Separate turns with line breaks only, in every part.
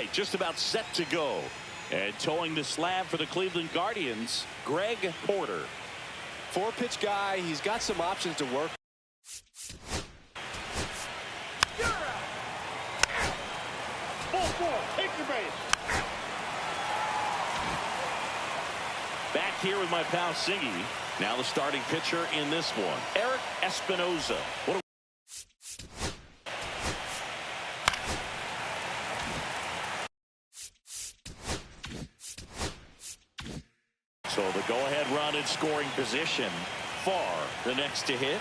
right, just about set to go. And towing the slab for the Cleveland Guardians, Greg Porter.
4-pitch guy. He's got some options to work.
Take your base.
Back here with my pal Siggy. Now the starting pitcher in this one, Eric Espinoza. So the go-ahead run in scoring position. Far the next to hit.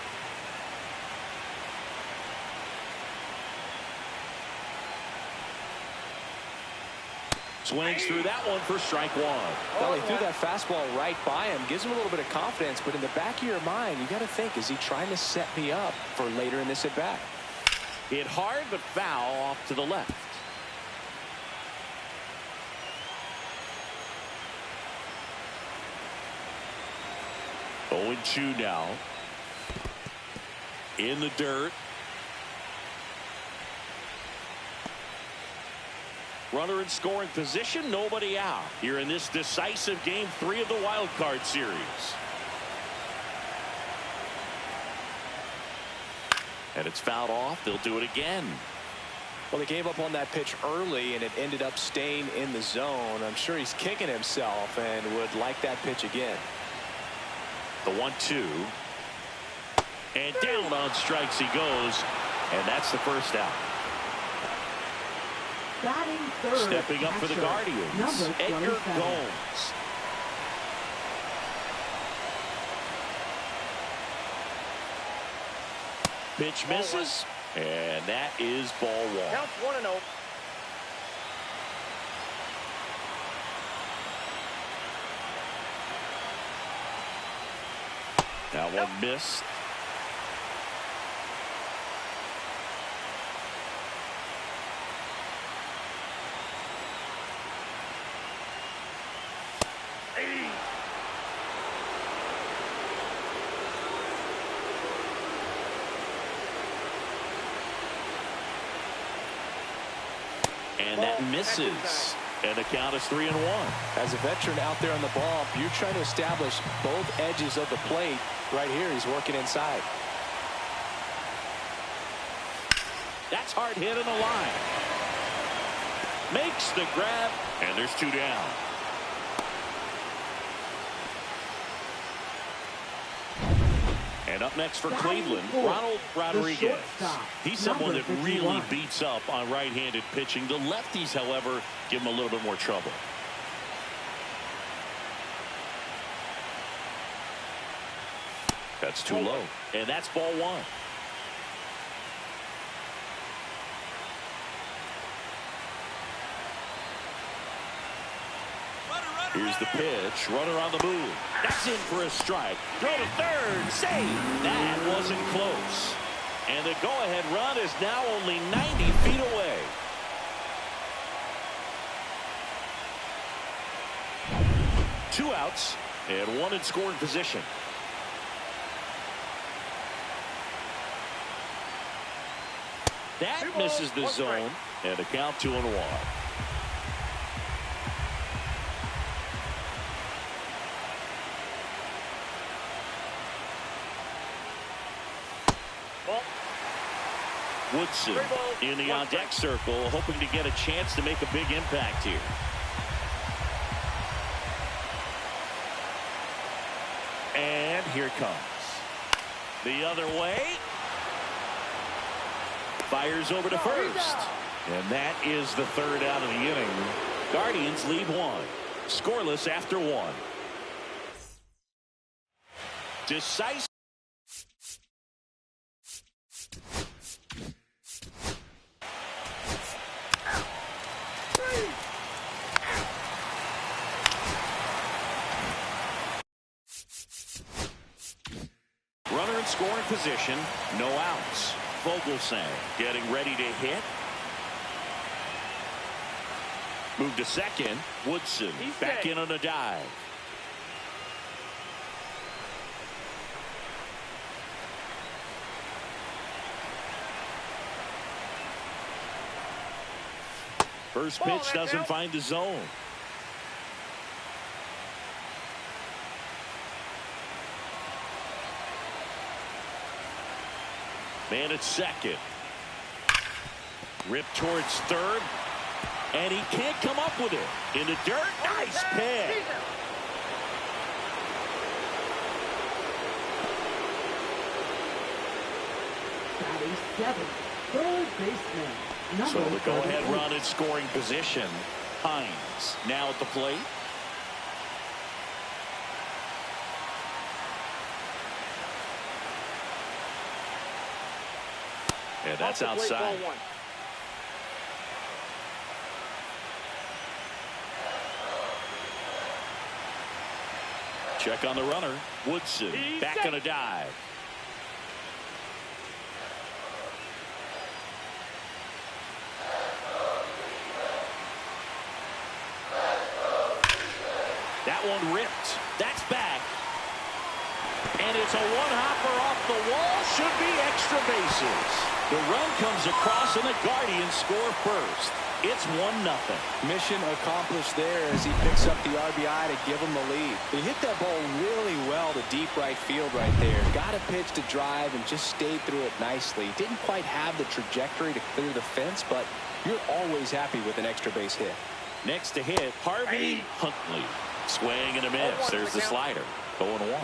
Swings through that one for strike one.
Well, he threw that fastball right by him. Gives him a little bit of confidence, but in the back of your mind, you got to think, is he trying to set me up for later in this at-bat?
Hit hard, but foul off to the left. Oh, 0-2 now. In the dirt. Runner in scoring position, nobody out here in this decisive game 3 of the wild card series. And it's fouled off. They'll do it again.
Well, they gave up on that pitch early, and it ended up staying in the zone. I'm sure he's kicking himself and would like that pitch again.
The 1-2. And down on strikes he goes. And that's the first out.
Batting third,
stepping up for the Guardians, Edgar Gomes. Pitch misses, and that is ball one.
Counts 1-0.
That one missed. And that misses. And the count is 3-1.
As a veteran out there on the ball, you're trying to establish both edges of the plate. Right here, he's working inside.
That's hard hit in the line. Makes the grab, and there's 2 down. And up next for Cleveland, Ronald Rodriguez. He's someone that really beats up on right-handed pitching. The lefties, however, give him a little bit more trouble. That's too low. And that's ball one. Here's the pitch. Runner on the move. That's in for a strike. Throw to third. Save. That wasn't close. And the go-ahead run is now only 90 feet away. Two outs and one in scoring position. That misses the zone, and a count 2-1. Woodson in the on-deck circle, hoping to get a chance to make a big impact here. And here it comes. The other way. Fires over to first. And that is the third out of the inning. Guardians lead 1. Scoreless after 1. Decisive. Runner in scoring position, no outs. Vogelsang getting ready to hit. Move to second. Woodson back in on a dive. First pitch doesn't find the zone. Man at second. Ripped towards third. And he can't come up with it. In the dirt. Nice pick.
Batting seventh, third baseman.
So the go-ahead run in scoring position. Hines now at the plate. Yeah, that's outside. Check on the runner. Woodson back on a dive. That one ripped. That's back. And it's a one-hopper off the wall. Should be extra bases. The run comes across and the Guardians score first. It's 1-0.
Mission accomplished there as he picks up the RBI to give him the lead. He hit that ball really well to deep right field right there. Got a pitch to drive and just stayed through it nicely. Didn't quite have the trajectory to clear the fence, but you're always happy with an extra base hit.
Next to hit, Harvey Huntley. Swing and a miss. There's the slider. 0-1.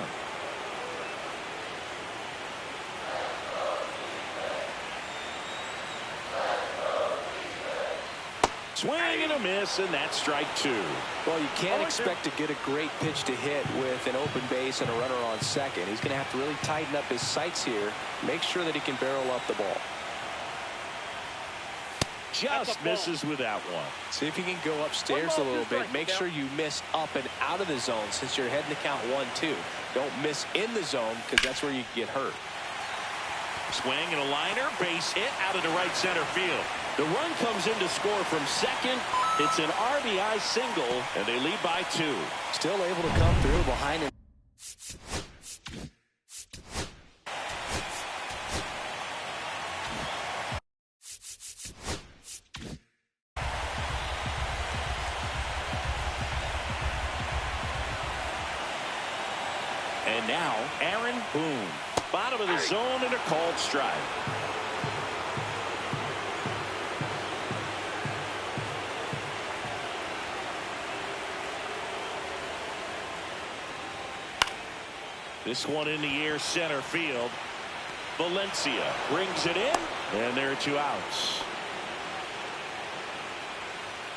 Swing and a miss, and that's strike two.
Well, you can't expect to get a great pitch to hit with an open base and a runner on second. He's going to have to really tighten up his sights here. Make sure that he can barrel up the ball.
Just misses with that one.
See if you can go upstairs a little bit. Make sure you miss up and out of the zone since you're heading to count 1-2. Don't miss in the zone because that's where you get hurt.
Swing and a liner, base hit out of the right center field. The run comes in to score from second. It's an RBI single, and they lead by 2.
Still able to come through behind him.
And now, Aaron Boone. Bottom of the zone and a called strike. This one in the air center field. Valencia brings it in, and there are 2 outs.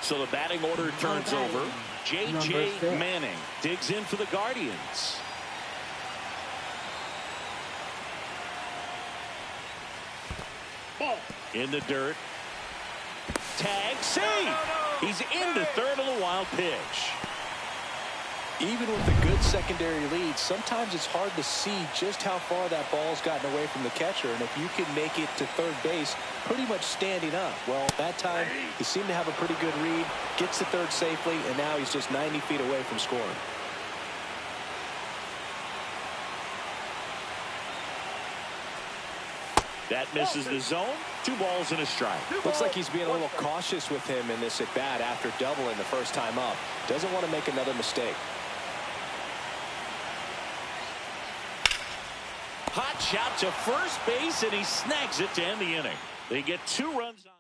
So the batting order turns over. J.J. Manning digs in for the Guardians. In the dirt. Tag, save. He's into third on the wild pitch.
Even with a good secondary lead, sometimes it's hard to see just how far that ball's gotten away from the catcher. And if you can make it to third base pretty much standing up, well, that time he seemed to have a pretty good read, gets to third safely, and now he's just 90 feet away from scoring.
That misses the zone. 2 balls and a strike.
Looks like he's being a little cautious with him in this at-bat after doubling the first time up. Doesn't want to make another mistake.
Hot shot to first base, and he snags it to end the inning. They get 2 runs on.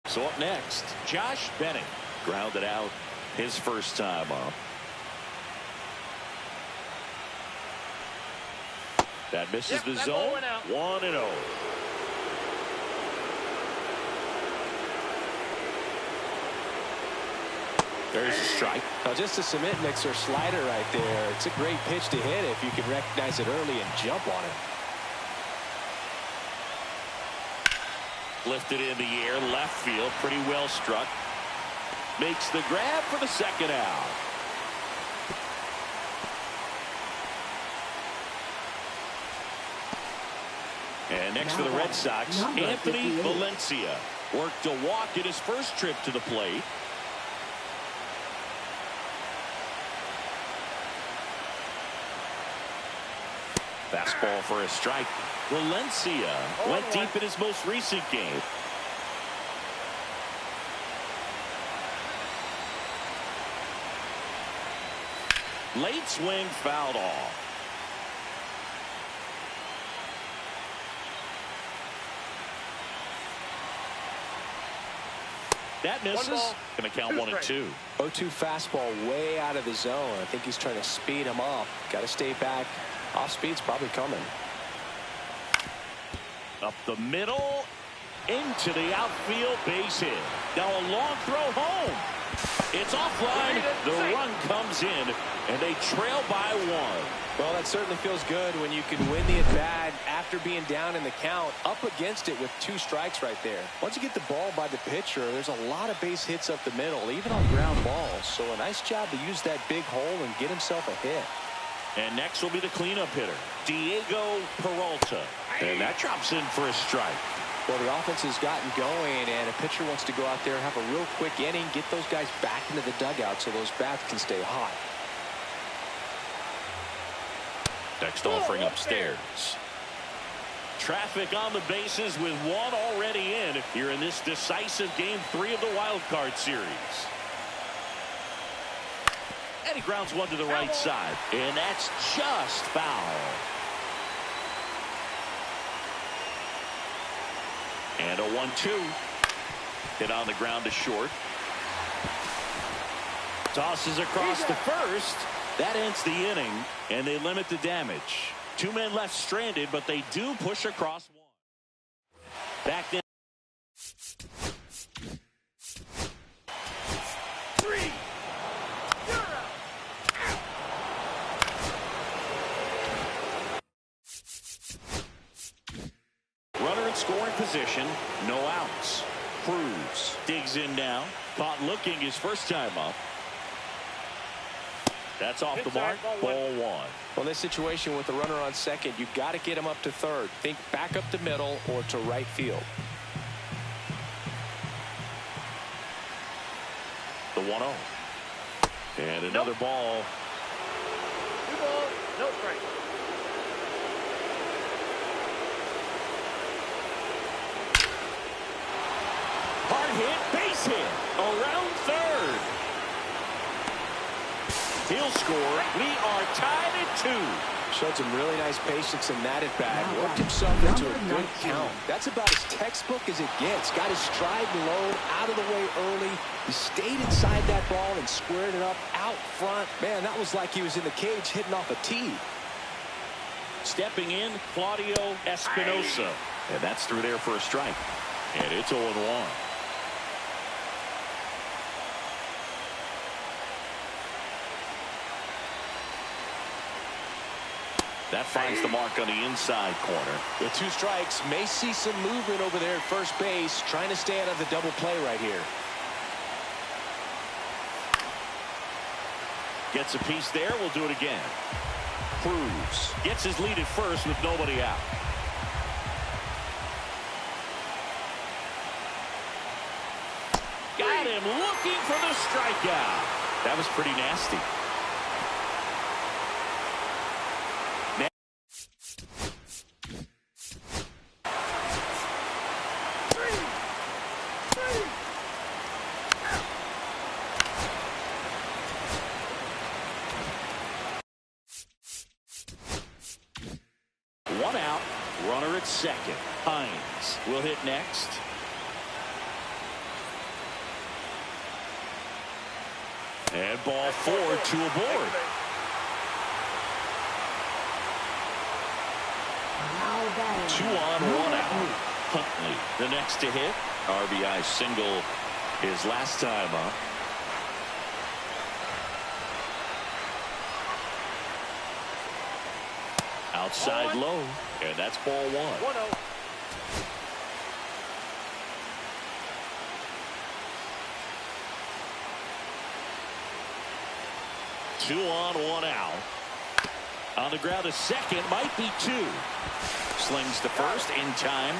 So up next, Josh Bennett grounded out his first time up. That misses the zone. 1-0. There's a strike.
Now just a cement mixer slider right there. It's a great pitch to hit if you can recognize it early and jump on it.
Lifted in the air, left field, pretty well struck. Makes the grab for the second out. And next for the Red Sox, Anthony Valencia worked a walk in his first trip to the plate. Fastball for a strike. Valencia went deep in his most recent game. Late swing fouled off. That misses. Going to count 1-2.
0-2 fastball way out of the zone. I think he's trying to speed him off. Got to stay back. Off speed's probably coming.
Up the middle. Into the outfield, base hit. Now a long throw home. It's offline. The run comes in, and they trail by 1.
Well, that certainly feels good when you can win the at-bat after being down in the count, up against it with 2 strikes right there. Once you get the ball by the pitcher, there's a lot of base hits up the middle, even on ground balls. So a nice job to use that big hole and get himself a hit.
And next will be the cleanup hitter, Diego Peralta. And that drops in for a strike.
Well, the offense has gotten going, and a pitcher wants to go out there, have a real quick inning, get those guys back into the dugout so those bats can stay hot.
Next offering upstairs. Traffic on the bases with 1 already in here in this decisive game 3 of the wild card series. And he grounds 1 to the right side, and that's just foul. And a 1-2. Hit on the ground to short. Tosses across to first. That ends the inning, and they limit the damage. 2 men left stranded, but they do push across 1. Back then. 3. Runner in scoring position, no outs. Cruz digs in now, caught looking his first time up. That's off the mark. Ball 1.
Well, in this situation with the runner on second, you've got to get him up to third. Think back up the middle or to right field.
The 1-0. And another ball.
2 balls, no strike.
Hard hit, base hit. Around third. He'll score. We are tied at 2.
Showed some really nice patience in that at bat. Worked himself into a good count. That's about as textbook as it gets. Got his stride low, out of the way early. He stayed inside that ball and squared it up out front. Man, that was like he was in the cage hitting off a tee.
Stepping in, Claudio Espinosa. And that's through there for a strike. And it's 0-1. That finds the mark on the inside corner.
With 2 strikes, may see some movement over there at first base, trying to stay out of the double play right here.
Gets a piece there. We'll do it again. Cruz gets his lead at first with nobody out. Got him looking for the strikeout. That was pretty nasty. One out, runner at second. Hines will hit next. And ball 4, 2 aboard. Two on, 1 out. Huntley, the next to hit. RBI single his last time up. Outside low, and that's ball 1.
1-0.
Two on, 1 out. On the ground to second, might be 2. Slings to first in time.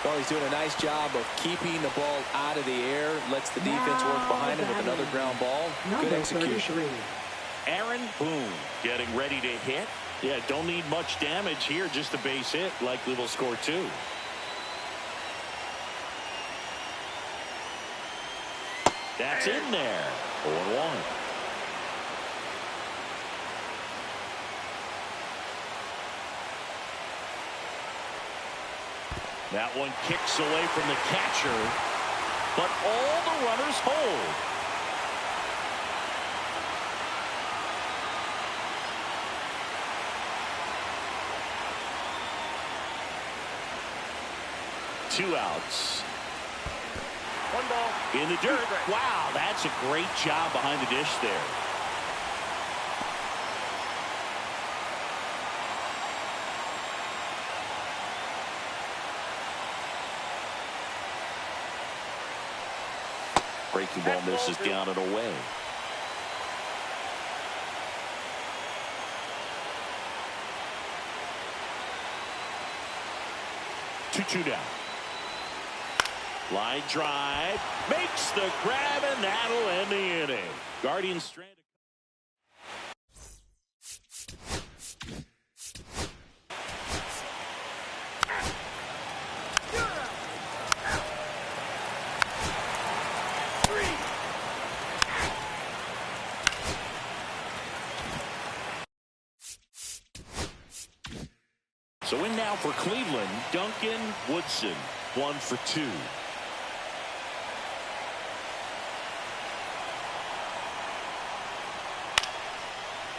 Well, he's doing a nice job of keeping the ball out of the air. Lets the defense work behind him with another ground ball. Good execution.
Number 33.
Aaron Boone getting ready to hit. Yeah, don't need much damage here, just a base hit. Likely will score 2. That's in there. 0-1. That one kicks away from the catcher, but all the runners hold. Two outs.
1 ball.
In the dirt. Wow, that's a great job behind the dish there. Breaking ball misses down and away. Two down. Line drive, makes the grab, and that'll end the inning. Guardians stranded. So in now for Cleveland, Duncan Woodson, 1 for 2.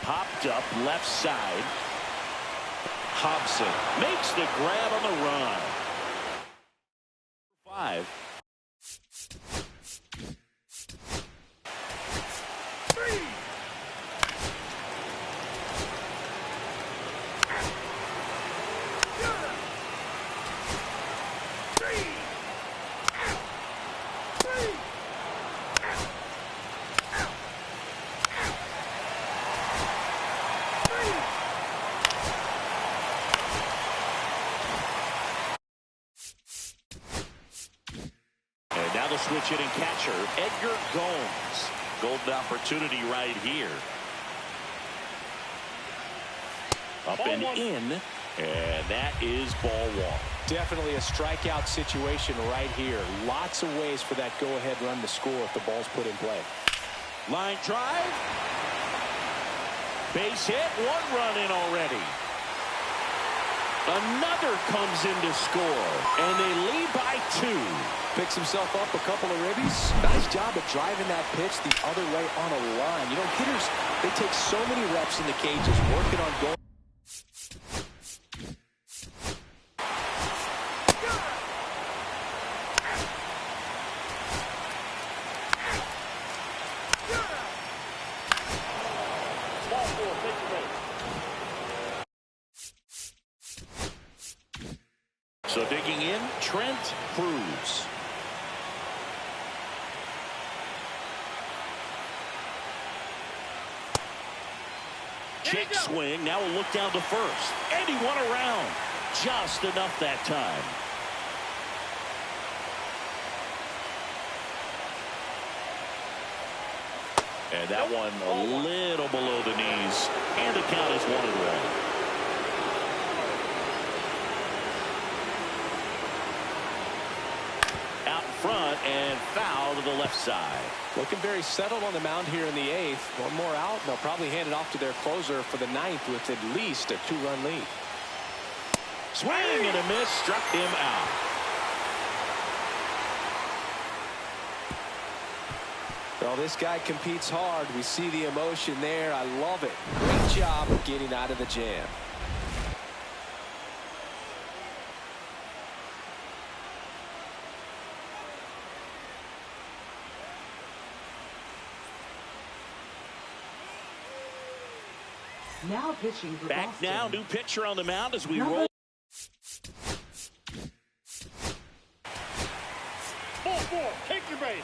Popped up left side. Hobson makes the grab on the run. 5. Now the switch hitting catcher, Edgar Gomes. Golden opportunity right here. Up and in, and that is ball 1.
Definitely a strikeout situation right here. Lots of ways for that go-ahead run to score if the ball's put in play.
Line drive. Base hit, 1 run in already. Another comes in to score, and they lead by 2.
Picks himself up a couple of ribbies. Nice job of driving that pitch the other way on a line. You know, hitters, they take so many reps in the cages working on going.
So digging in, Trent Cruz. Kick swing. Now we'll look down to first. And he won around. Just enough that time. And that one a little below the knees. And the count is 1-1. Front and foul to the left side.
Looking very settled on the mound here in the 8th. 1 more out, and they'll probably hand it off to their closer for the 9th with at least a 2-run lead.
Swing and a miss, struck him out.
Well, this guy competes hard. We see the emotion there. I love it. Great job of getting out of the jam.
Now pitching for
Back
Boston.
now, new pitcher on the mound as we roll.
4-4, take your base.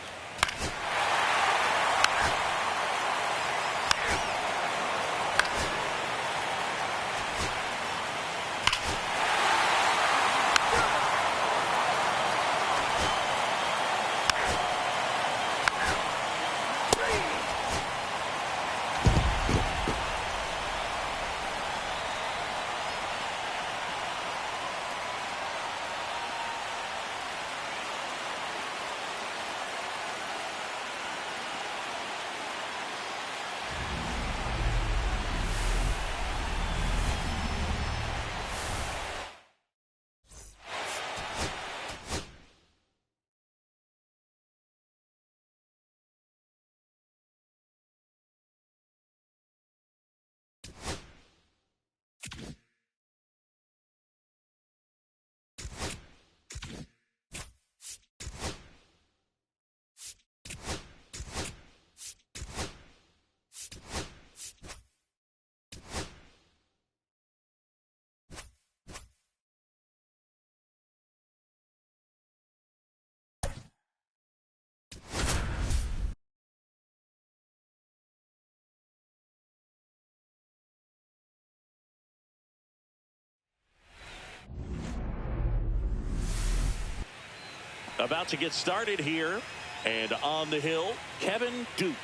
About to get started here. And on the hill, Kevin Duke.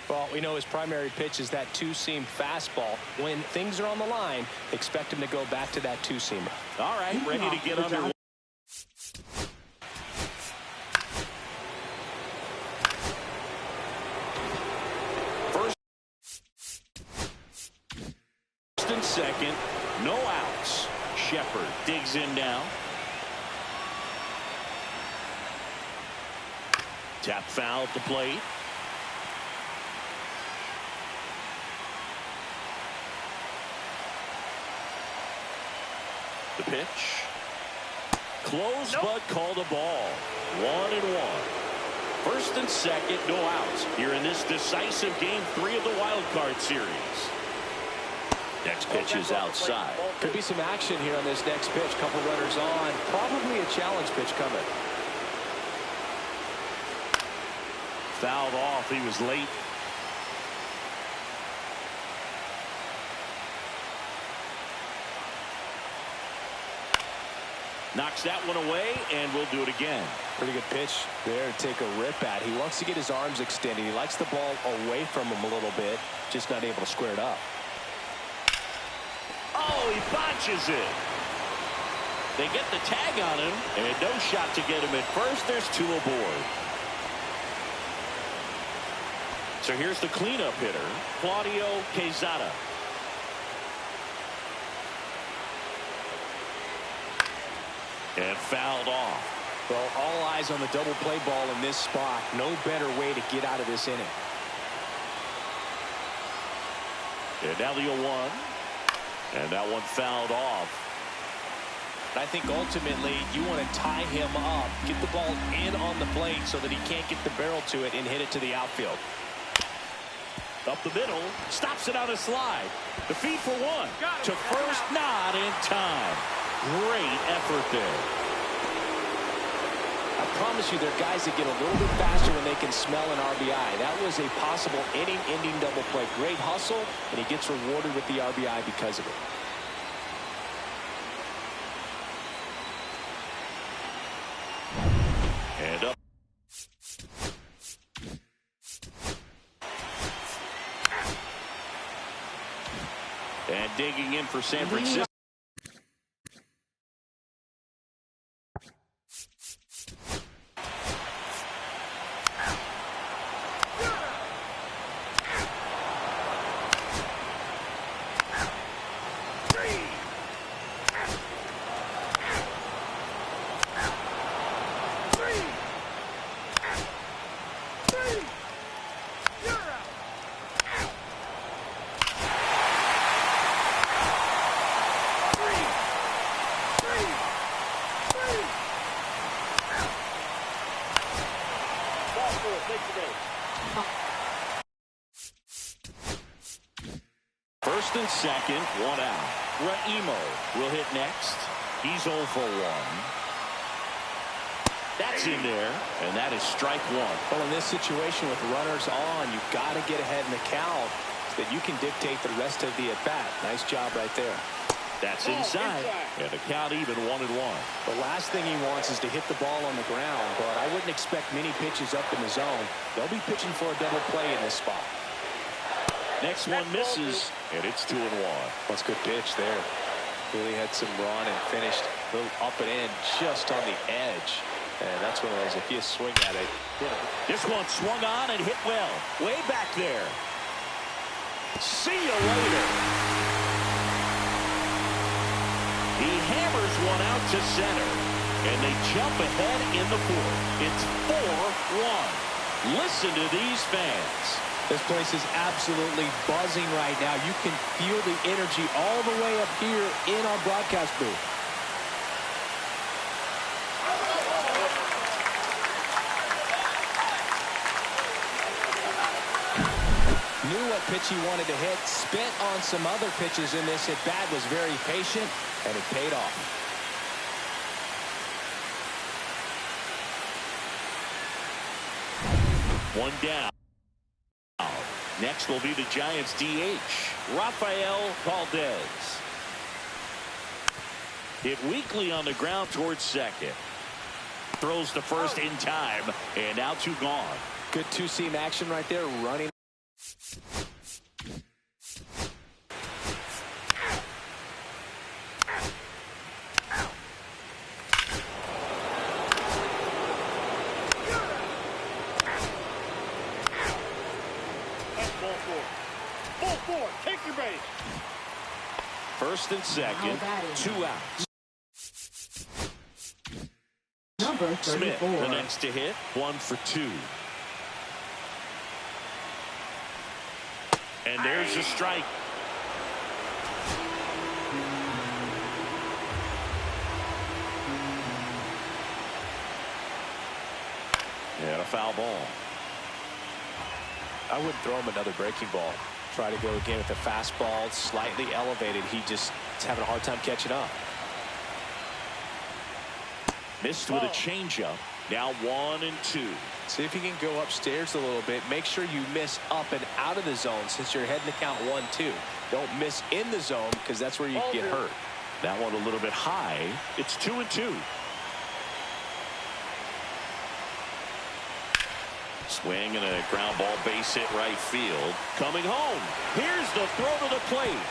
Well, we know his primary pitch is that two-seam fastball. When things are on the line, expect him to go back to that two-seamer.
All right, ready to get underway. First and second, no outs. Shepard digs in now. Tap foul at the plate. The pitch. Close, but called a ball. 1-1. First and second, no outs here in this decisive game 3 of the wild card series. Next pitch is outside.
Could be some action here on this next pitch. Couple runners on. Probably a challenge pitch coming.
Fouled off. He was late. Knocks that one away, and we'll do it again.
Pretty good pitch there to take a rip at. He wants to get his arms extended. He likes the ball away from him a little bit, just not able to square it up.
Oh, he botches it. They get the tag on him, and no shot to get him at first. There's 2 aboard. So here's the cleanup hitter, Claudio Quezada. And fouled off.
Well, all eyes on the double play ball in this spot. No better way to get out of this inning.
And now the 0-1. And that one fouled off.
I think ultimately you want to tie him up, get the ball in on the plate so that he can't get the barrel to it and hit it to the outfield.
Up the middle, stops it on a slide. The feed for 1. To first, not in time. Great effort there.
I promise you there are guys that get a little bit faster when they can smell an RBI. That was a possible inning-ending double play. Great hustle, and he gets rewarded with the RBI because of it.
And up. And digging in for San Francisco. First and second, 1 out. Raimo will hit next. He's 0 for 1. That's in there, and that is strike 1.
Well, in this situation with runners on, you've got to get ahead in the count so that you can dictate the rest of the at-bat. Nice job right there.
That's inside, and the count even 1-1.
The last thing he wants is to hit the ball on the ground, but I wouldn't expect many pitches up in the zone. They'll be pitching for a double play in this spot.
Next one misses, and it's 2-1.
That's a good pitch there. Really had some run and finished a little up and in just on the edge. And that's one of those, if you swing at it.
This one swung on and hit well. Way back there. See you later. He hammers one out to center, and they jump ahead in the 4th. It's 4-1. Listen to these fans.
This place is absolutely buzzing right now. You can feel the energy all the way up here in our broadcast booth. Knew what pitch he wanted to hit, spent on some other pitches in this at-bat, was very patient, and it paid off.
One down. Next will be the Giants DH, Rafael Valdez. Hit weakly on the ground towards second. throws to first in time, and now 2 gone.
Good two-seam action right there, running.
That's ball 4. Ball 4. Take your base.
First and second, 2 outs.
Number
Smith,
34.
the next to hit, 1 for 2. And there's a strike. And a foul ball.
I wouldn't throw him another breaking ball. Try to go again with the fastball, slightly elevated. He just is having a hard time catching up.
Missed with a changeup. Now 1 and 2.
See if you can go upstairs a little bit. Make sure you miss up and out of the zone since you're heading to count 1-2. Don't miss in the zone because that's where you get hurt.
That one a little bit high. It's 2 and 2. Swing and a ground ball base hit right field. Coming home. Here's the throw to the plate.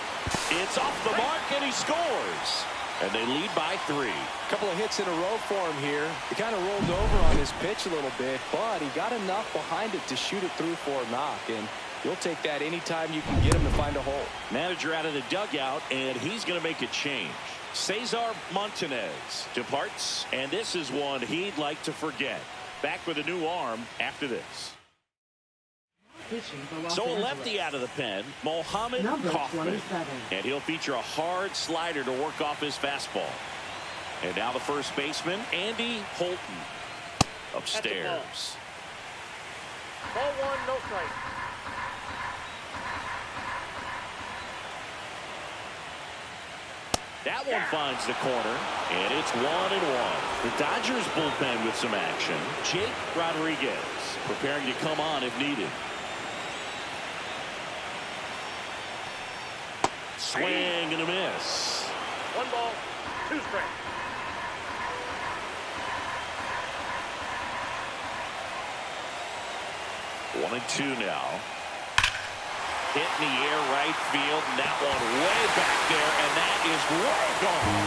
It's off the mark and he scores. And they lead by 3.
A couple of hits in a row for him here. He kind of rolled over on his pitch a little bit, but he got enough behind it to shoot it through for a knock. And you'll take that anytime you can get him to find a hole.
Manager out of the dugout, and he's going to make a change. Cesar Montanez departs, and this is one he'd like to forget. Back with a new arm after this. So a lefty out of the pen, Mohammed Kaufman.
27.
And he'll feature a hard slider to work off his fastball. And now the first baseman, Andy Holton, upstairs.
Ball 1, no strike.
That one finds the corner, and it's 1 and 1. The Dodgers bullpen with some action. Jake Rodriguez preparing to come on if needed. Swing and a miss.
1 ball, 2 strikes.
1 and 2 now. Hit in the air right field, and that one way back there, and that is way gone.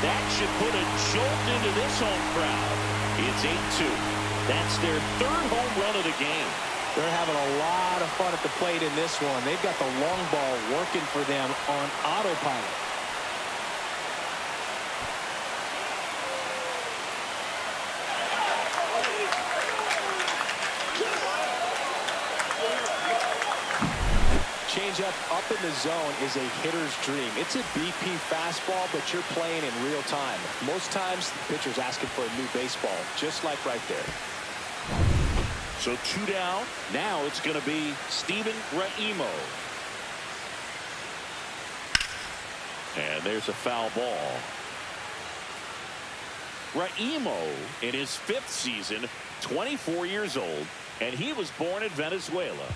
That should put a jolt into this home crowd. It's 8-2. That's their 3rd home run of the game.
They're having a lot of fun at the plate in this one. They've got the long ball working for them on autopilot. Changeup up in the zone is a hitter's dream. It's a BP fastball, but you're playing in real time. Most times, the pitcher's asking for a new baseball, just like right there.
So 2 down. Now it's going to be Steven Raimo. And there's a foul ball. Raimo, in his 5th season, 24 years old, and he was born in Venezuela.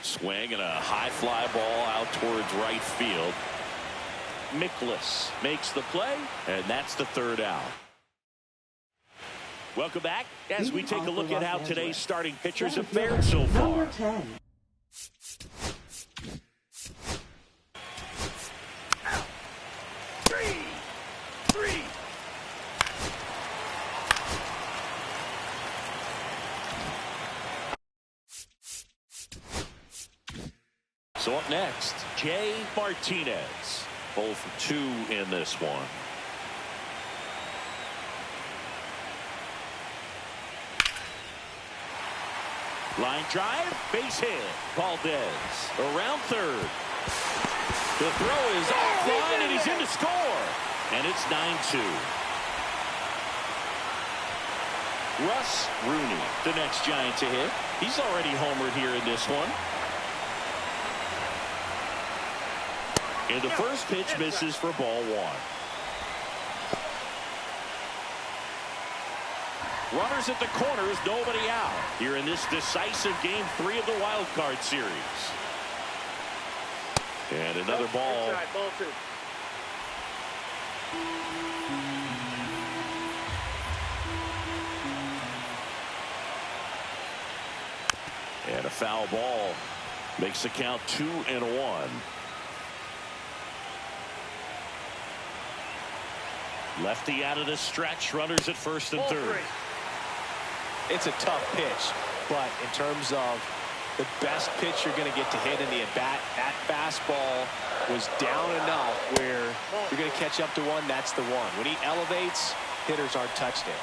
Swing and a high fly ball out towards right field. Mikolas makes the play, and that's the 3rd out. Welcome back as we take a look at how today's starting pitchers have fared so far.
Number 10.
So up next, Jay Martinez. 0 for 2 in this one. Line drive, base hit. Valdez around 3rd. The throw is offline, and he's in to score. And it's 9-2. Russ Rooney, the next Giant to hit. He's already homered here in this one. And the first pitch misses for ball 1. Runners at the corners, nobody out here in this decisive game 3 of the wild card series. And another ball.
Inside, ball 2.
And a foul ball makes the count 2-1. Lefty out of the stretch. Runners at first and third.
It's a tough pitch, but in terms of the best pitch you're going to get to hit in the at-bat, that fastball was down enough where you're going to catch up to one. That's the one. When he elevates, hitters aren't touched it.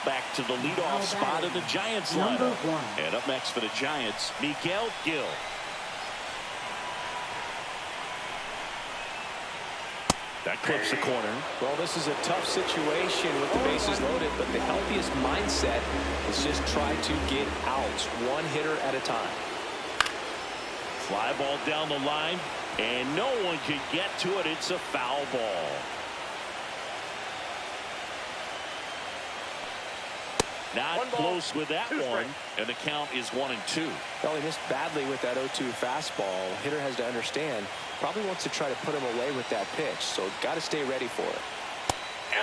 Back to the leadoff spot of the Giants lineup. And up next for the Giants, Miguel Gil. That clips the corner.
Well, this is a tough situation with the bases loaded, but the healthiest mindset is just try to get outs one hitter at a time.
Fly ball down the line, and no one can get to it. It's a foul ball. Not close with that one, and the count is 1-2.
Well, he missed badly with that 0-2 fastball. Hitter has to understand, probably wants to try to put him away with that pitch, so got to stay ready for it.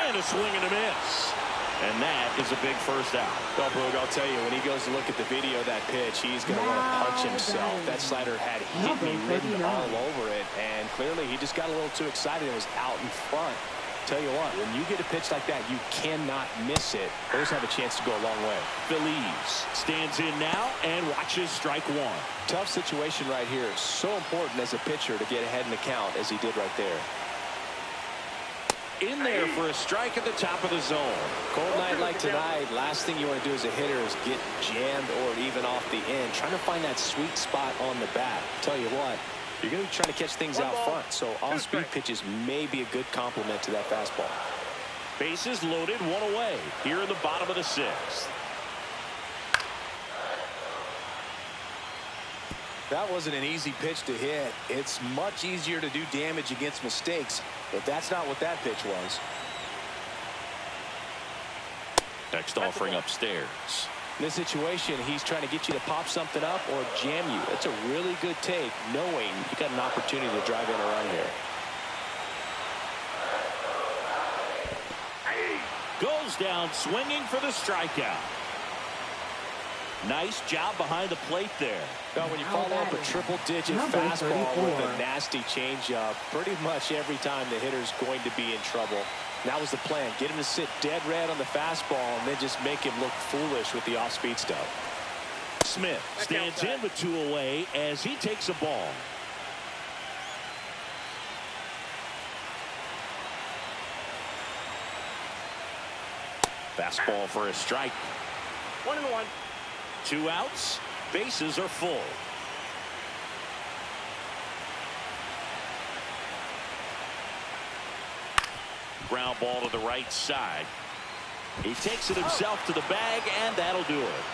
And a swing and a miss. And that is a big first out.
Well, Boog, I'll tell you, when he goes to look at the video of that pitch, he's going to want to punch himself. That slider had hit me written all over it, and clearly he just got a little too excited and was out in front. Tell you what, when you get a pitch like that, you cannot miss it. Those have a chance to go a long way.
Believes stands in now and watches strike one.
Tough situation right here. So important as a pitcher to get ahead in the count as he did right there.
In there for a strike at the top of the zone.
Cold night like tonight, last thing you want to do as a hitter is get jammed or even off the end. Trying to find that sweet spot on the bat. Tell you what, you're going to be trying to catch things out front, so off-speed pitches may be a good complement to that fastball.
Bases loaded, one away here in the bottom of the 6th.
That wasn't an easy pitch to hit. It's much easier to do damage against mistakes, but that's not what that pitch was.
Next offering upstairs.
In this situation, he's trying to get you to pop something up or jam you. That's a really good take, knowing you got an opportunity to drive in a run here.
Goes down swinging for the strikeout. Nice job behind the plate there.
Now, when you follow up a triple-digit fastball with a nasty changeup, pretty much every time the hitter's going to be in trouble. And that was the plan. Get him to sit dead red on the fastball and then just make him look foolish with the off-speed stuff.
Smith stands in with 2 away as he takes a ball. Fastball for a strike.
1-1.
2 outs. Bases are full. Ground ball to the right side. He takes it himself to the bag, and that'll do it.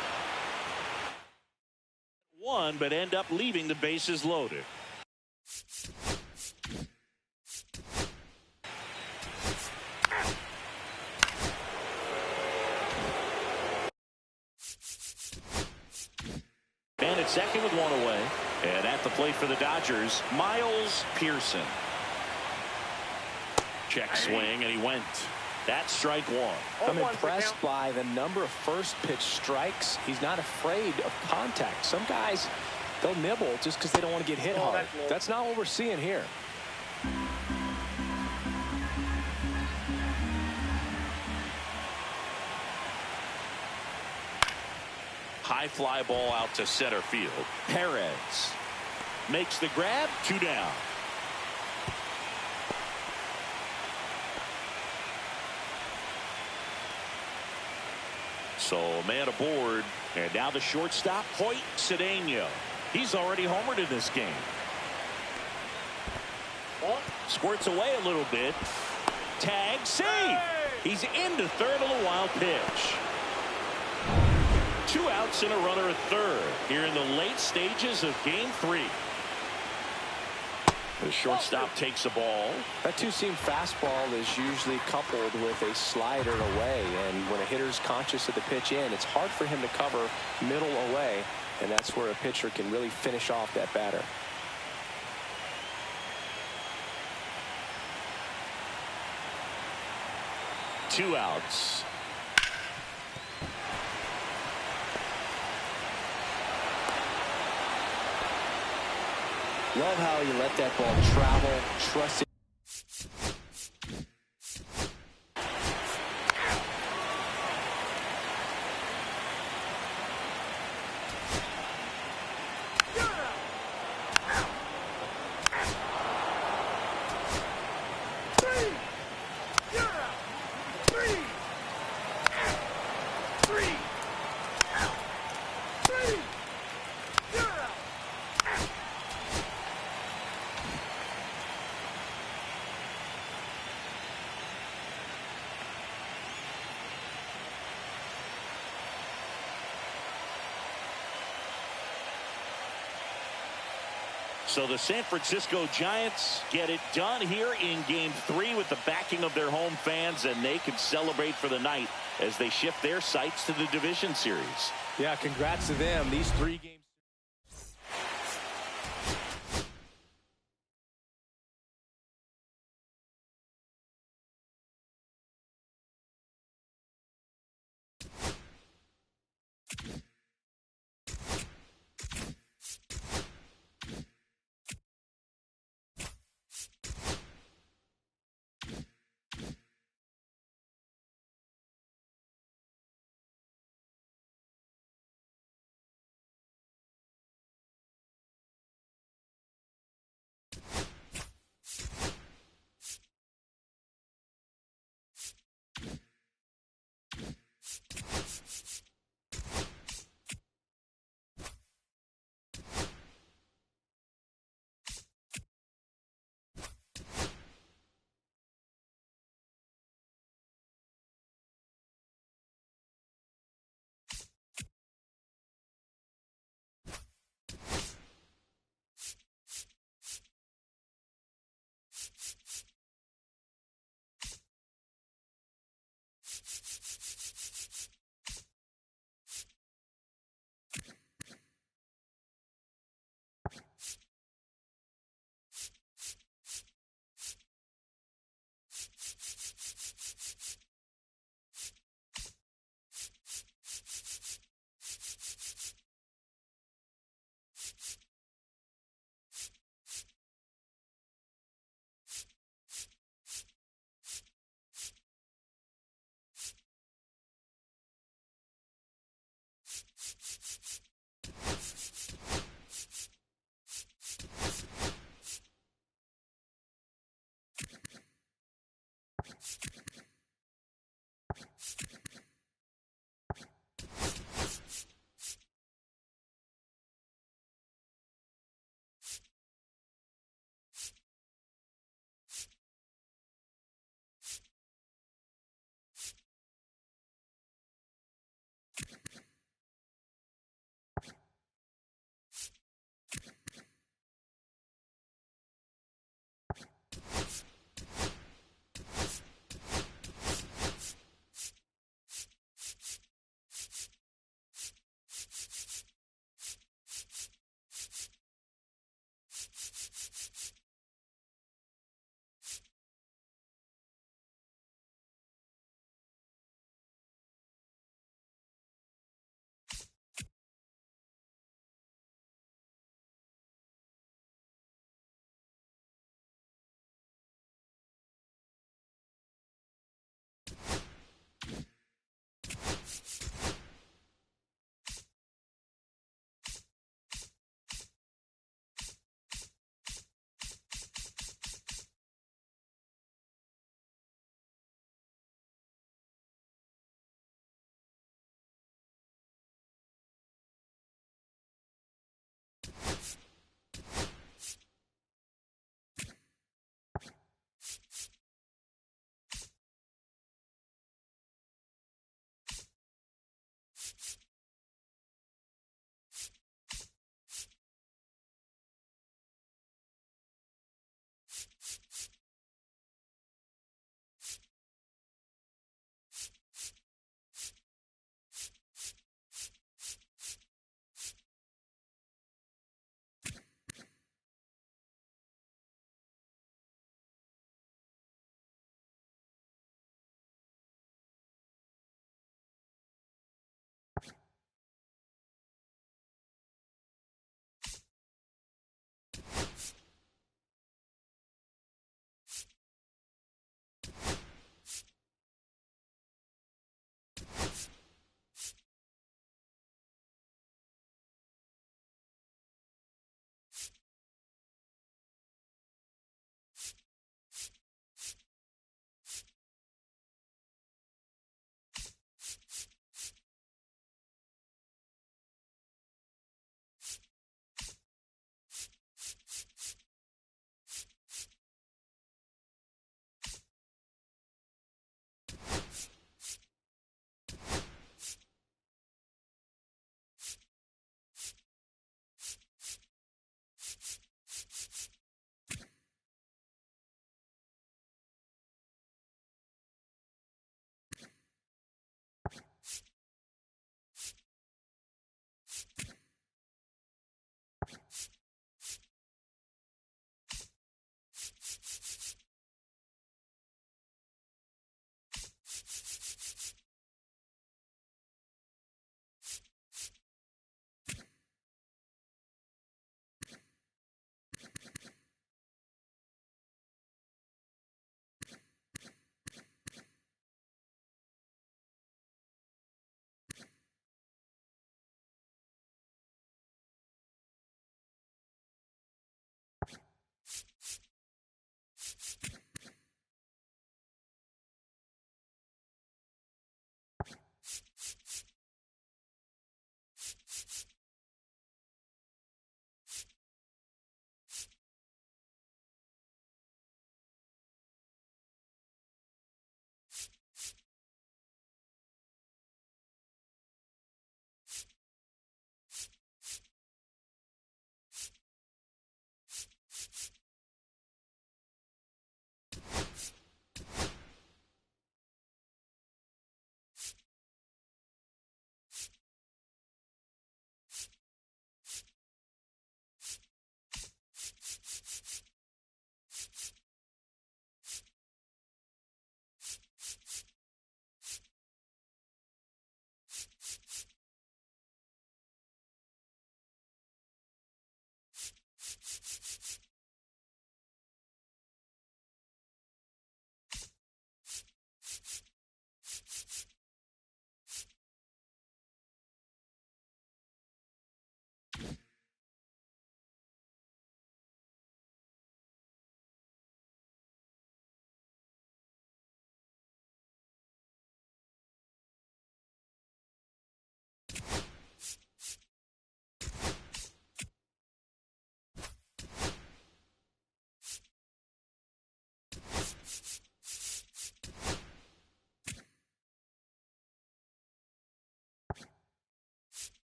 One, but end up leaving the bases loaded. And it's second with 1 away. And at the plate for the Dodgers, Miles Pearson. Check swing, and he went. That's strike 1.
I'm impressed by the number of first pitch strikes. He's not afraid of contact. Some guys, they'll nibble just because they don't want to get hit hard. That's not what we're seeing here.
High fly ball out to center field. Perez makes the grab. 2 down. So a man aboard, and now the shortstop, Hoyt Cedeno. He's already homered in this game. Squirts away a little bit. Tag, save. He's into third on the wild pitch. 2 outs and a runner at third here in the late stages of game 3. The shortstop takes a ball.
That two-seam fastball is usually coupled with a slider away, and when a hitter's conscious of the pitch in, it's hard for him to cover middle away, and that's where a pitcher can really finish off that batter.
Two outs.
Love how you let that ball travel, trust it.
So the San Francisco Giants get it done here in Game 3 with the backing of their home fans, and they can celebrate for the night as they shift their sights to the division series.
Yeah, congrats to them. These 3 games.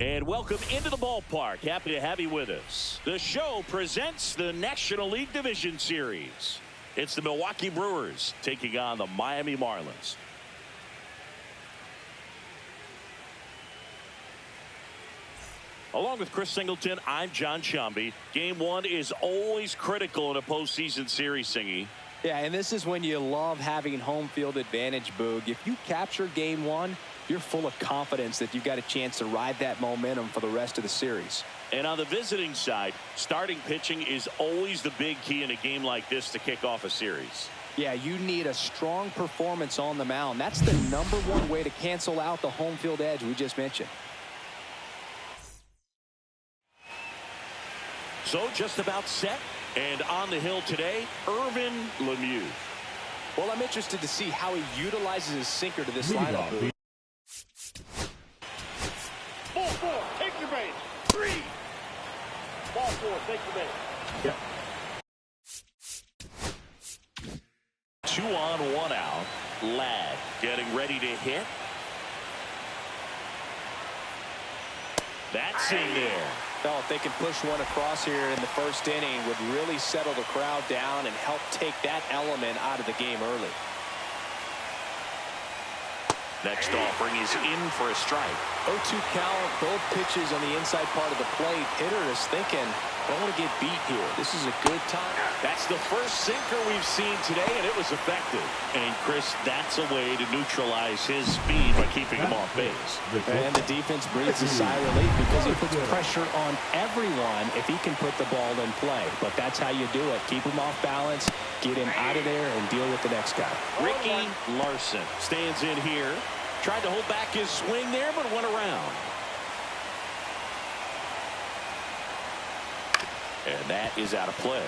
And welcome into the ballpark. Happy to have you with us. The show presents the National League Division Series. It's the Milwaukee Brewers taking on the Miami Marlins. Along with Chris Singleton, I'm John Shambi. Game one is always critical in a postseason series, Singy.
Yeah, and this is when you love having home field advantage, Boog. If you capture game one, you're full of confidence that you've got a chance to ride that momentum for the rest of the series.
And on the visiting side, starting pitching is always the big key in a game like this to kick off a series.
Yeah, you need a strong performance on the mound. That's the #1 way to cancel out the home field edge we just mentioned.
So just about set. And on the hill today, Irvin Lemieux.
Well, I'm interested to see how he utilizes his sinker to this lineup.
Ball 4, take your base. 3. Ball 4, take your base.
Yep. 2 on, 1 out. Ladd getting ready to hit. That's in there.
Oh, if they can push one across here in the first inning, would really settle the crowd down and help take that element out of the game early.
Next offering is in for a strike.
0-2 count, both pitches on the inside part of the plate. Hitter is thinking, Don't want to get beat here. This is a good time.
That's the first sinker we've seen today, and it was effective. And, Chris, that's a way to neutralize his speed by keeping him off base.
And the defense breathes a sigh of relief because he puts pressure on everyone if he can put the ball in play. But that's how you do it. Keep him off balance, get him out of there, and deal with the next guy.
Ricky Larson stands in here. Tried to hold back his swing there, but went around. And that is out of play.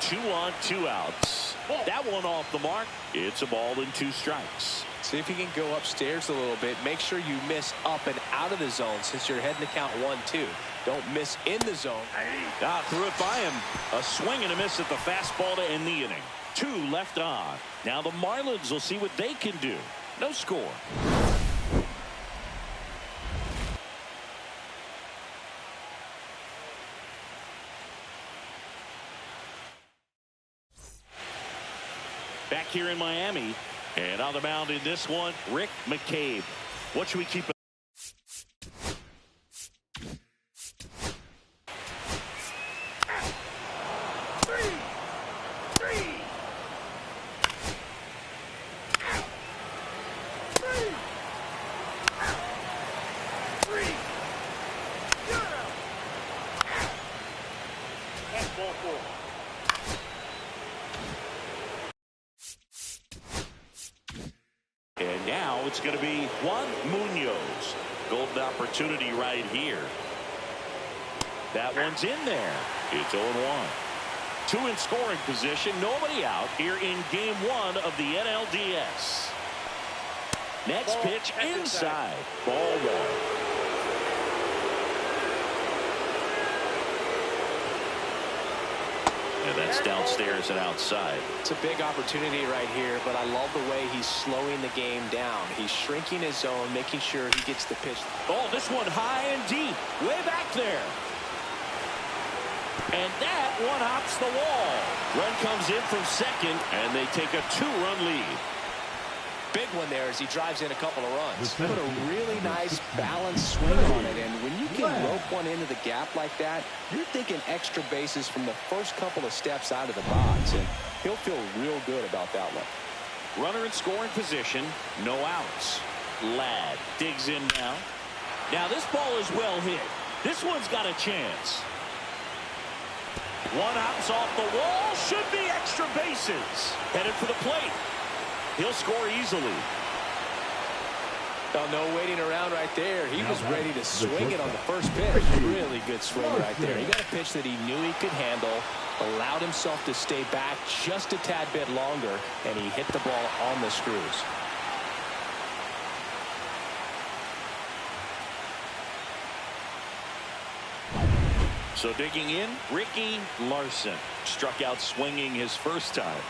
Two on, two outs. That one off the mark. It's a ball and 2 strikes.
See if you can go upstairs a little bit. Make sure you miss up and out of the zone since you're heading to count 1-2. Don't miss in the zone.
Threw it by him. A swing and a miss at the fastball to end the inning. 2 left on. Now the Marlins will see what they can do. No score. Back here in Miami, and on the mound in this one, Rick McCabe. What should we keep?
That's ball 4.
And now it's going to be Juan Munoz. Golden opportunity right here. That one's in there. It's 0-1. 2 in scoring position. Nobody out here in game 1 of the NLDS. Next pitch inside. Ball 1. And that's downstairs and outside.
It's a big opportunity right here, but I love the way he's slowing the game down. He's shrinking his zone, making sure he gets the pitch.
Oh, this one high and deep. Way back there. And that one hops the wall. Run comes in from second, and they take a 2-run lead.
Big one there as he drives in a couple of runs. Put a really nice balanced swing on it, and when you can rope one into the gap like that, you're thinking extra bases from the first couple of steps out of the box, and he'll feel real good about that one.
Runner in scoring position, no outs. Ladd digs in now. Now this ball is well hit. This one's got a chance. One out's off the wall. Should be extra bases. Headed for the plate. He'll score easily.
Oh, no waiting around right there. He was ready to swing it on the first pitch. Really good swing right there. He got a pitch that he knew he could handle, allowed himself to stay back just a tad bit longer, and he hit the ball on the screws.
So digging in, Ricky Larson struck out swinging his first time.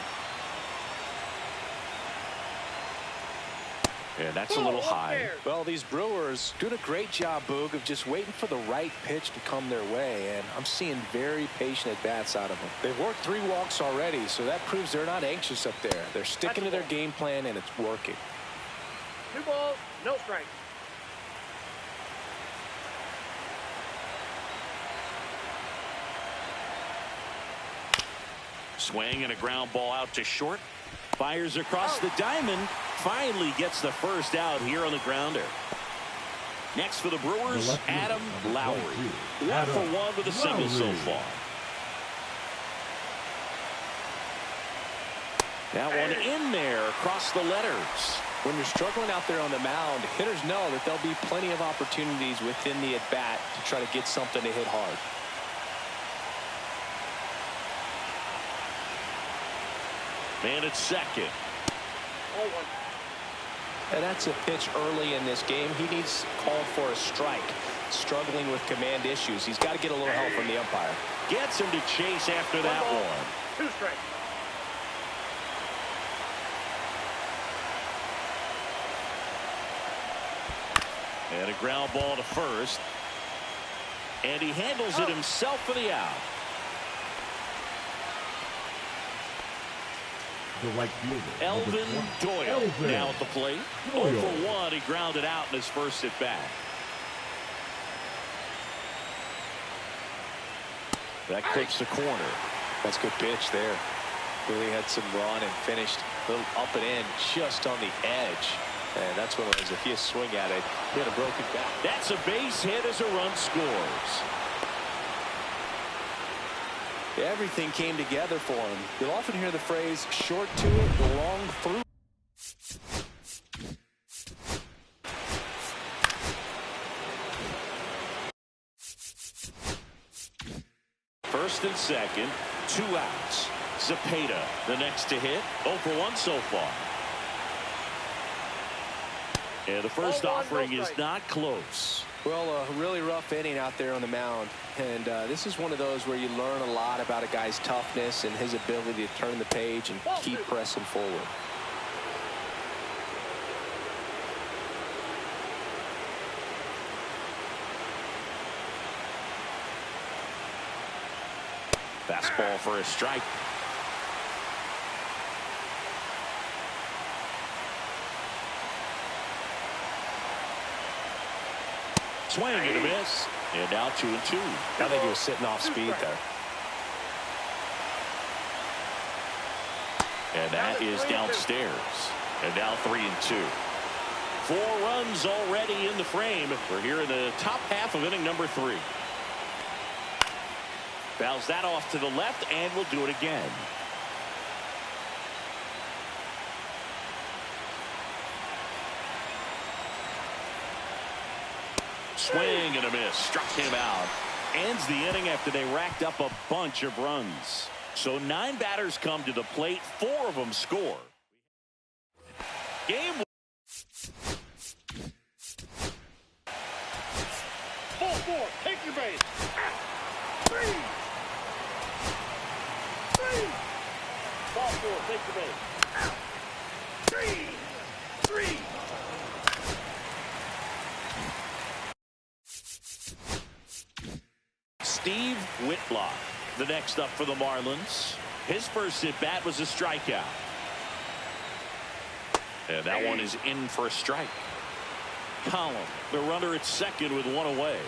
And that's a little high.
Well, these Brewers doing a great job, Boog, of just waiting for the right pitch to come their way, and I'm seeing very patient at-bats out of them. They've worked 3 walks already, so that proves they're not anxious up there. They're sticking to their game plan, and it's working.
2 balls, no strikes.
Swing and a ground ball out to short. Fires across the diamond. Finally gets the first out here on the grounder. Next for the Brewers, Adam Lowry. 1 for 1 with a single so far. That one in there across the letters.
When you're struggling out there on the mound, hitters know that there'll be plenty of opportunities within the at-bat to try to get something to hit hard.
Man at second.
And that's a pitch early in this game. He needs called for a strike. Struggling with command issues. He's got to get a little help from the umpire.
Gets him to chase after that one.
2 strikes.
And a ground ball to first. And he handles it himself for the out.
the right fielder.
Elvin Doyle now at the plate. 0 for 1. He grounded out in his first at bat. That clips the corner.
That's a good pitch there. Really had some run and finished a little up and in just on the edge. And that's one of those, if you swing at it, hit a broken bat.
That's a base hit as a run scores.
Everything came together for him. You'll often hear the phrase, short to it, long through.
First and second, 2 outs. Zepeda, the next to hit. 0 for 1 so far. And the first offering is not close.
Well, a really rough inning out there on the mound. And this is one of those where you learn a lot about a guy's toughness and his ability to turn the page and keep pressing forward.
Fastball for a strike. Swing and a miss. And now 2-2.
I think he was sitting off speed there.
And that is downstairs. And now 3-2. 4 runs already in the frame. We're here in the top half of inning number 3. Fouls that off to the left, and we'll do it again. Swing and a miss. Struck him out. Ends the inning after they racked up a bunch of runs. So 9 batters come to the plate. 4 of them score. Game.
Ball 4. Take your base. 3. Ball 4. Take your base. 3.
Steve Whitlock, the next up for the Marlins. His first at bat was a strikeout. And that one is in for a strike. Column, the runner at second with 1 away.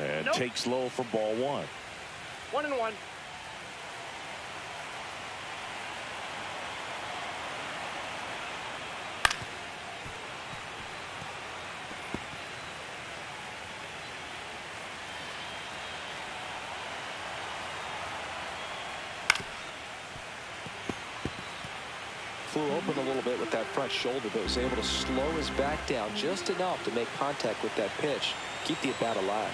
And takes low for ball 1.
1-1.
Flew open a little bit with that front shoulder, but was able to slow his back down just enough to make contact with that pitch. Keep the at-bat alive.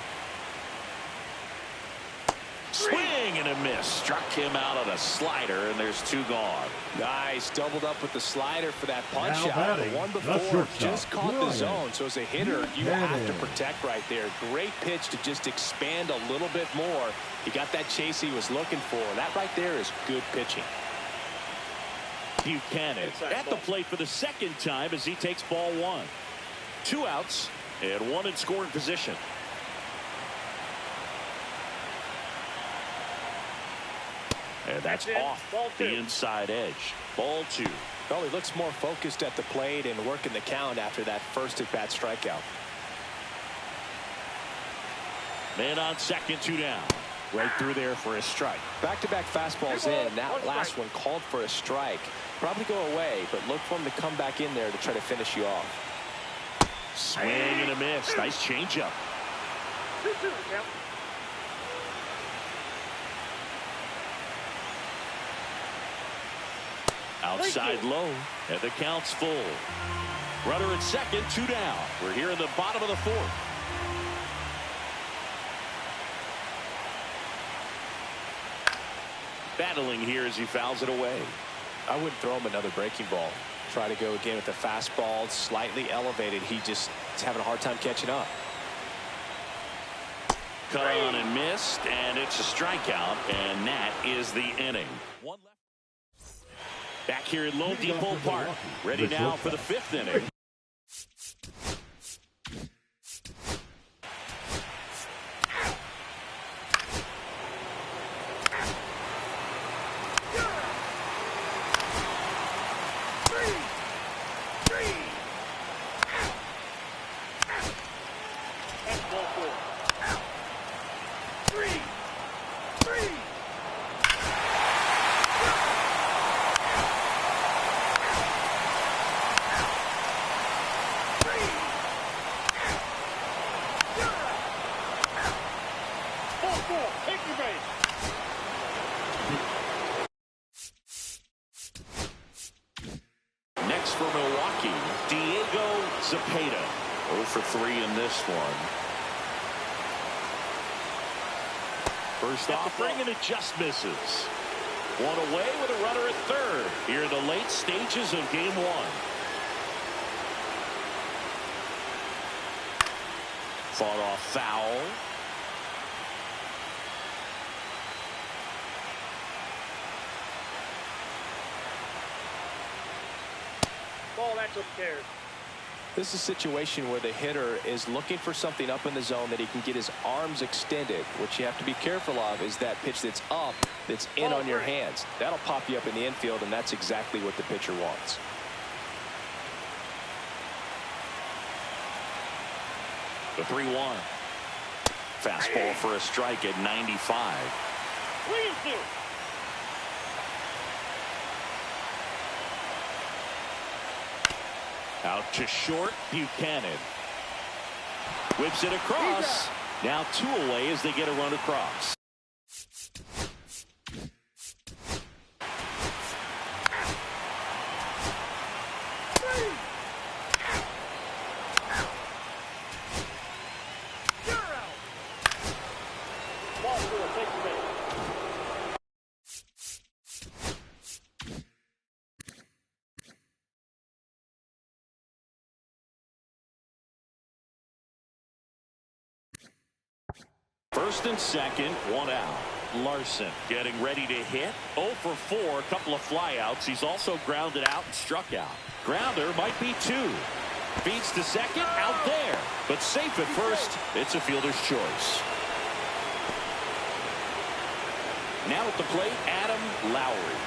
Swing and a miss. Struck him out on a slider, and there's 2 gone.
Nice. Doubled up with the slider for that punch
Now
out.
batting,
The one
the
before
shortstop,
just caught the
Ryan.
zone. So as a hitter, you have to protect right there. Great pitch to just expand a little bit more. He got that chase he was looking for. That right there is good pitching.
Buchanan at the plate for the second time as he takes ball 1. 2 outs and 1 in scoring position. And that's off the inside edge. Ball 2.
Well, he looks more focused at the plate and working the count after that first at-bat strikeout.
Man on second, 2 down. Right through there for a strike.
Back-to-back fastballs in. That last one called for a strike. Probably go away, but look for him to come back in there to try to finish you off.
Swing and a miss. Nice changeup.
2-2. Yep.
Outside low, and the count's full. Runner at second, 2 down. We're here in the bottom of the 4th. Battling here as he fouls it away.
I wouldn't throw him another breaking ball. Try to go again with the fastball, slightly elevated. He just is having a hard time catching up.
Cut on and missed, and it's a strikeout, and that is the inning. 1 left. Back here at Lone Depot Park, ready now for the 5th inning. Tejeda. 0 for 3 in this one. First offering, and it just misses. One away with a runner at third here in the late stages of game one. Fought off foul.
Ball, that's upstairs.
This is a situation where the hitter is looking for something up in the zone that he can get his arms extended. What you have to be careful of is that pitch that's up, that's in on your hands. That'll pop you up in the infield, and that's exactly what the pitcher wants.
The 3-1. Fastball for a strike at 95.
Williams.
Out to short, Buchanan. Whips it across. Now 2 away as they get a run across.
Ball 4, take your base.
First and second, 1 out. Larson getting ready to hit. 0 for 4, a couple of flyouts. He's also grounded out and struck out. Grounder might be 2. Feeds to second, out there. But safe at first. It's a fielder's choice. Now at the plate, Adam Lowry.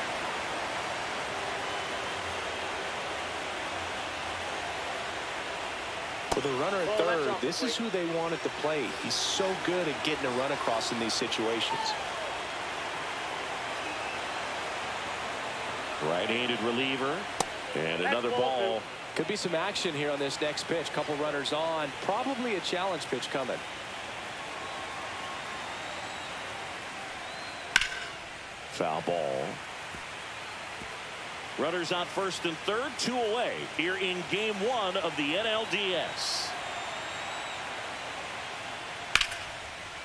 With a runner at third, this is who they want at the plate. He's so good at getting a run across in these situations.
Right-handed reliever. And another ball.
Could be some action here on this next pitch. Couple runners on. Probably a challenge pitch coming.
Foul ball. Runners on first and third, 2 away here in game 1 of the NLDS.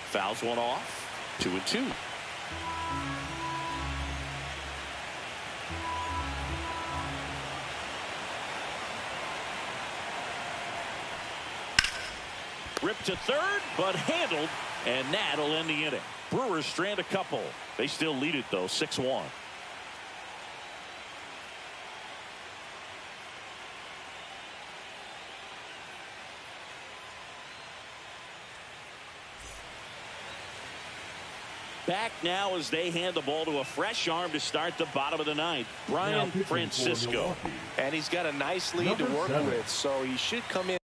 Fouls one off. 2-2. Ripped to third, but handled, and that'll end the inning. Brewers strand a couple. They still lead it, though, 6-1. Back now as they hand the ball to a fresh arm to start the bottom of the ninth. Brian Francisco.
And he's got a nice lead to work with, so he should come in.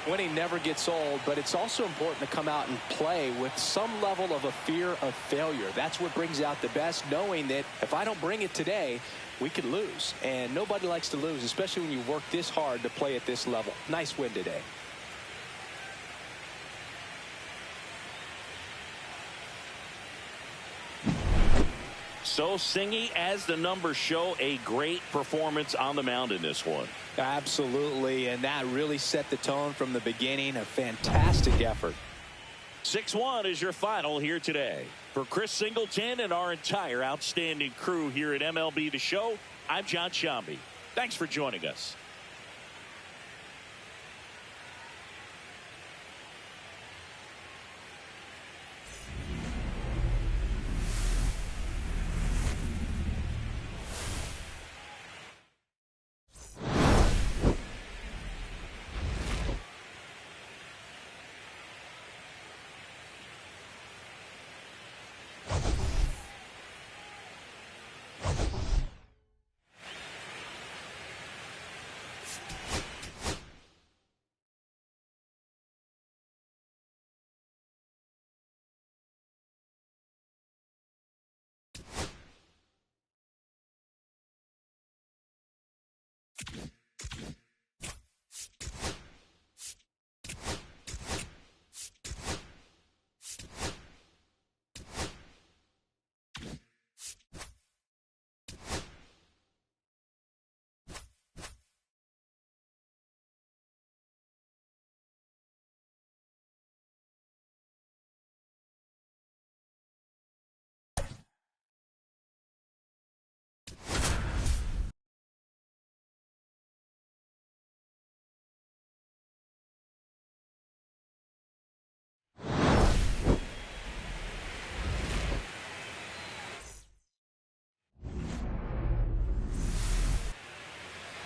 Winning never gets old, but it's also important to come out and play with some level of a fear of failure. That's what brings out the best, knowing that if I don't bring it today, we could lose. And nobody likes to lose, especially when you work this hard to play at this level. Nice win today.
So Singy, as the numbers show, a great performance on the mound in this one.
Absolutely, and that really set the tone from the beginning. A fantastic effort.
6-1 is your final here today. For Chris Singleton and our entire outstanding crew here at MLB The Show, I'm John Shambi. Thanks for joining us.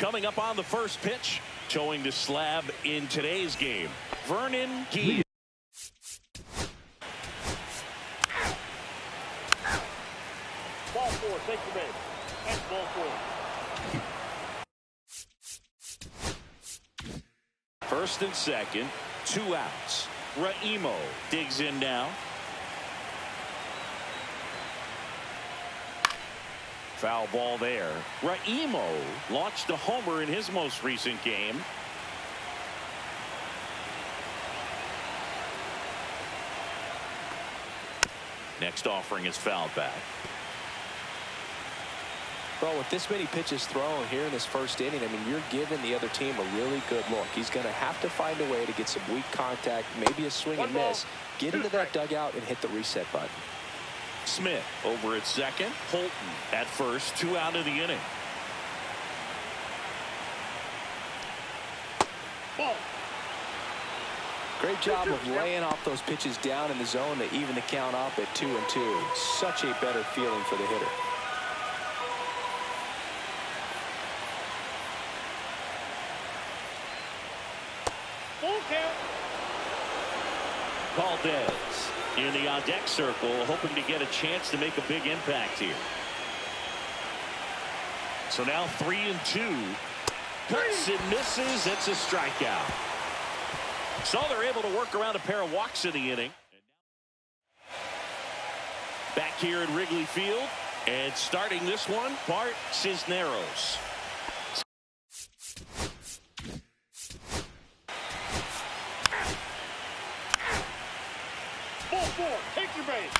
Coming up on the first pitch, towing the slab in today's game, Vernon Gee.
Ball four, take your base. And ball four.
First and second, 2 outs. Raimo digs in now. Foul ball there. Raimo launched a homer in his most recent game. Next offering is fouled back.
Well, with this many pitches thrown here in this first inning, I mean, you're giving the other team a really good look. He's going to have to find a way to get some weak contact, maybe a swing and miss, get into that dugout and hit the reset button.
Smith over at second. Holton at first. 2 out of the inning.
Ball.
Great job of laying off those pitches down in the zone to even the count up at 2-2. Such a better feeling for the hitter.
Full count.
Valdez in the on-deck circle, hoping to get a chance to make a big impact here. So now 3-2. Cuts and misses. It's a strikeout. So they're able to work around a pair of walks in the inning. Back here at Wrigley Field, and starting this one, Bart Cisneros.
Ball four, take your base.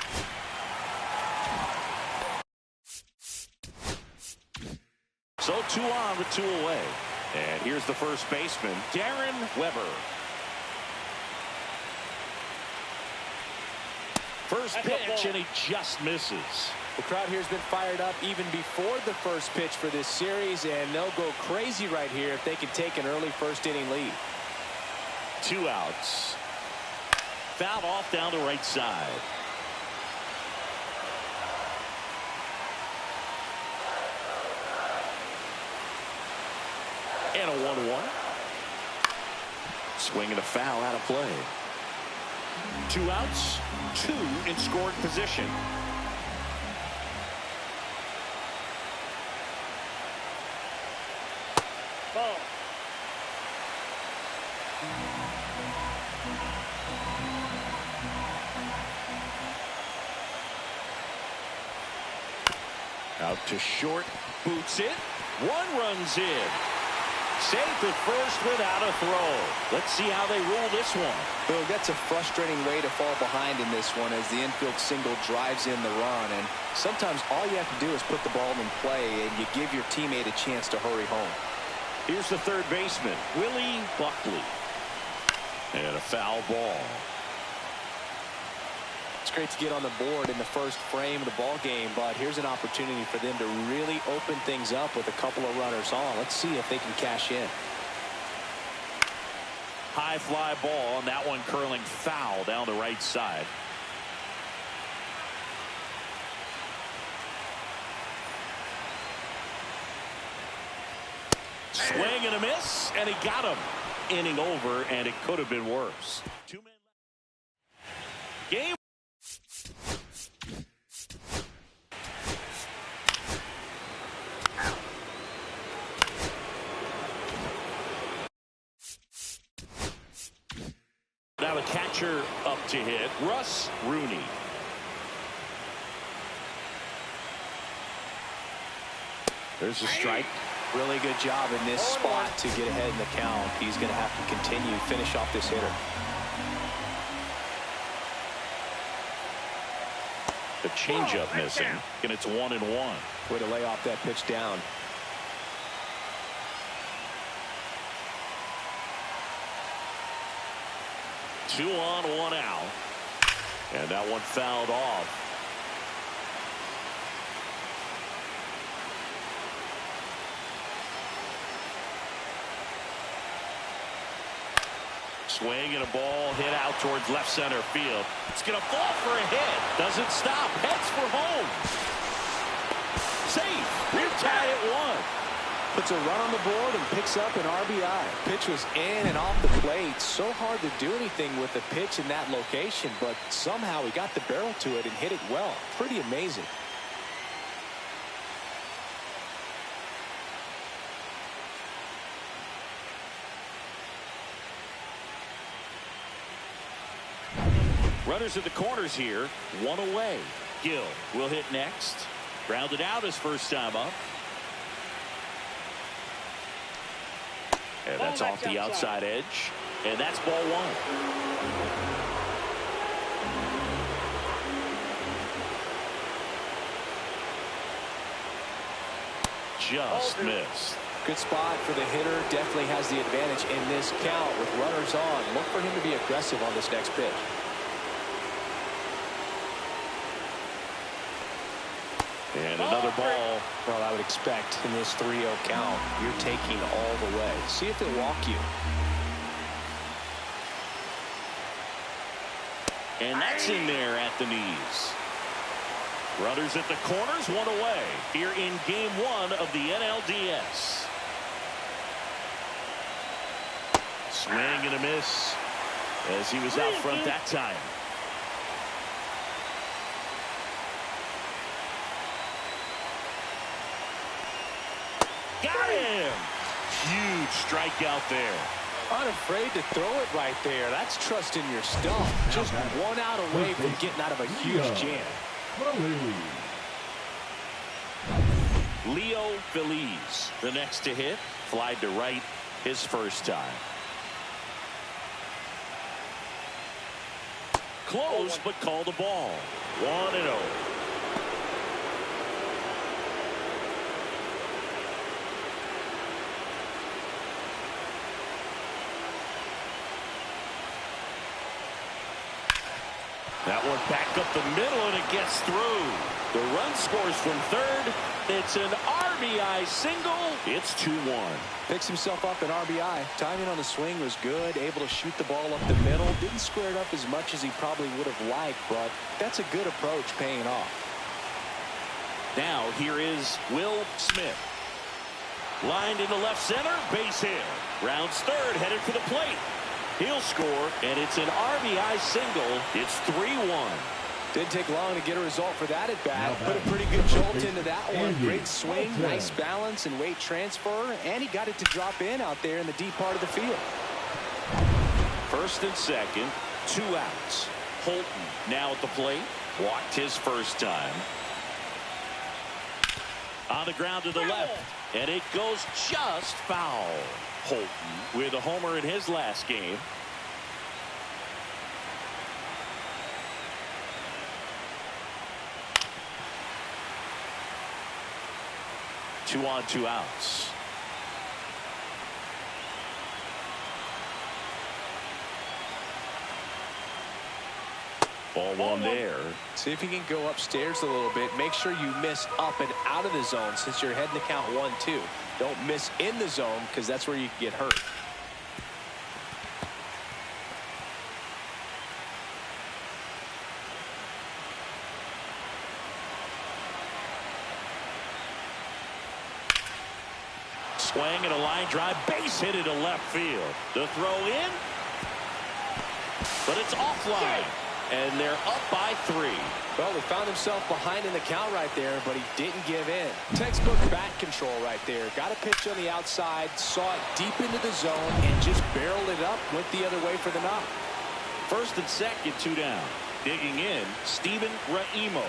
So 2 on with 2 away. And here's the first baseman, Darren Weber. First pitch, and he just misses.
The crowd here has been fired up even before the first pitch for this series, and they'll go crazy right here if they can take an early first inning lead.
2 outs. Fouled off down the right side. And a 1-1. Swing and a foul out of play. 2 outs, 2 in scoring position.
Ball.
Out to short, boots it. 1 runs in. Safe at first without a throw. Let's see how they rule this one.
Bill, that's a frustrating way to fall behind in this one as the infield single drives in the run. And sometimes all you have to do is put the ball in play and you give your teammate a chance to hurry home.
Here's the third baseman, Willie Buckley. And a foul ball.
It's great to get on the board in the first frame of the ball game, but here's an opportunity for them to really open things up with a couple of runners on. Let's see if they can cash in.
High fly ball, and that one curling foul down the right side. Swing and a miss, and he got him. Inning over, and it could have been worse. 2 men left. Game. Now a catcher up to hit, Russ Rooney. There's a strike.
Really good job in this spot to get ahead in the count. He's going to have to continue to finish off this hitter.
The changeup missing, and it's 1-1.
Way to lay off that pitch down.
Two on, 1 out. And that one fouled off. Swing and a ball hit out towards left center field. It's going to fall for a hit. Doesn't stop. Heads for home. Safe. We're tied at 1.
Puts a run on the board and picks up an RBI. Pitch was in and off the plate. So hard to do anything with the pitch in that location, but somehow he got the barrel to it and hit it well. Pretty amazing.
Runners at the corners here, one away. Gill will hit next. Grounded out his first time up. And that's off the outside edge. And that's ball one. Just missed.
Good spot for the hitter. Definitely has the advantage in this count with runners on. Look for him to be aggressive on this next pitch.
And another ball.
Well, I would expect in this 3-0 count, you're taking all the way. See if they walk you.
And that's in there at the knees. Runners at the corners, one away here in game one of the NLDS. Swing and a miss as he was out front that time. Got him! Huge strikeout there.
Unafraid to throw it right there. That's trusting your stuff. Just one out away from getting out of a huge jam.
Leo Feliz, the next to hit. Flied to right his first time. Close, but called a ball. 1-0. That one back up the middle, and it gets through. The run scores from third. It's an RBI single. It's 2-1.
Picks himself up an RBI. Timing on the swing was good. Able to shoot the ball up the middle. Didn't square it up as much as he probably would have liked, but that's a good approach paying off.
Now here is Will Smith. Lined into left center. Base hit. Rounds third. Headed for the plate. He'll score, and it's an RBI single. It's 3-1.
Didn't take long to get a result for that at bat. Put a pretty good jolt into that one. Great swing, nice balance and weight transfer, and he got it to drop in out there in the deep part of the field.
First and second, 2 outs. Holton now at the plate. Walked his first time. On the ground to the left, and it goes just foul. Holton with a homer in his last game. Two on, 2 outs. Ball one there.
See if you can go upstairs a little bit. Make sure you miss up and out of the zone since you're heading to count 1-2. Don't miss in the zone because that's where you can get hurt.
Swing and a line drive, base hit into left field. The throw in, but it's offline, and they're up by 3.
Well, he found himself behind in the count right there, but he didn't give in. Textbook bat control right there. Got a pitch on the outside, saw it deep into the zone, and just barreled it up, went the other way for the knock.
First and second, 2 down. Digging in, Steven Raimo.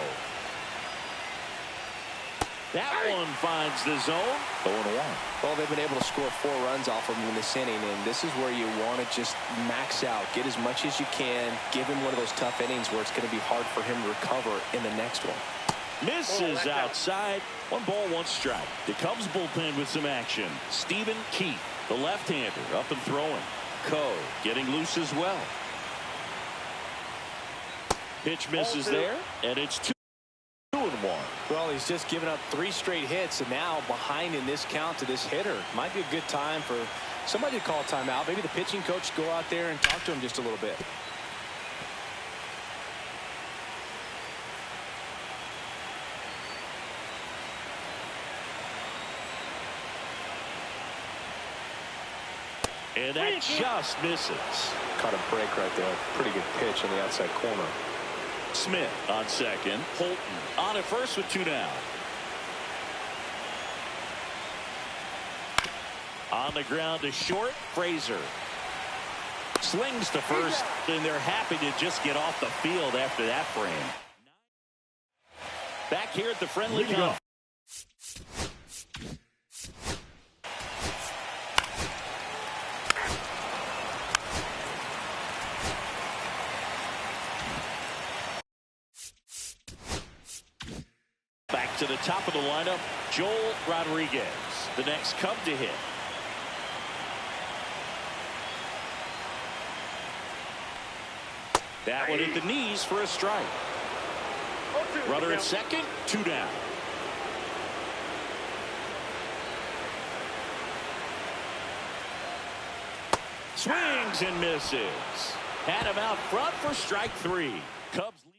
That one finds the zone. 0-1.
Well, they've been able to score 4 runs off of him in this inning, and this is where you want to just max out. Get as much as you can. Give him one of those tough innings where it's going to be hard for him to recover in the next one.
Misses outside. 1 ball, 1 strike. The Cubs bullpen with some action. Stephen Keith, the left-hander, up and throwing. Coe getting loose as well. Pitch misses there, and it's 2-1.
Well, he's just given up 3 straight hits, and now behind in this count to this hitter. Might be a good time for somebody to call a timeout. Maybe the pitching coach go out there and talk to him just a little bit.
And that just misses.
Caught a break right there. Pretty good pitch on the outside corner.
Smith on second. Holton on at first with 2 down. On the ground to short. Frazier slings to first, and they're happy to just get off the field after that frame. Back here at the friendly conference. Back to the top of the lineup, Joel Rodriguez, the next Cub to hit. That one at the knees for a strike. Runner at second, 2 down. Swings and misses. Had him out front for strike 3. Cubs lead.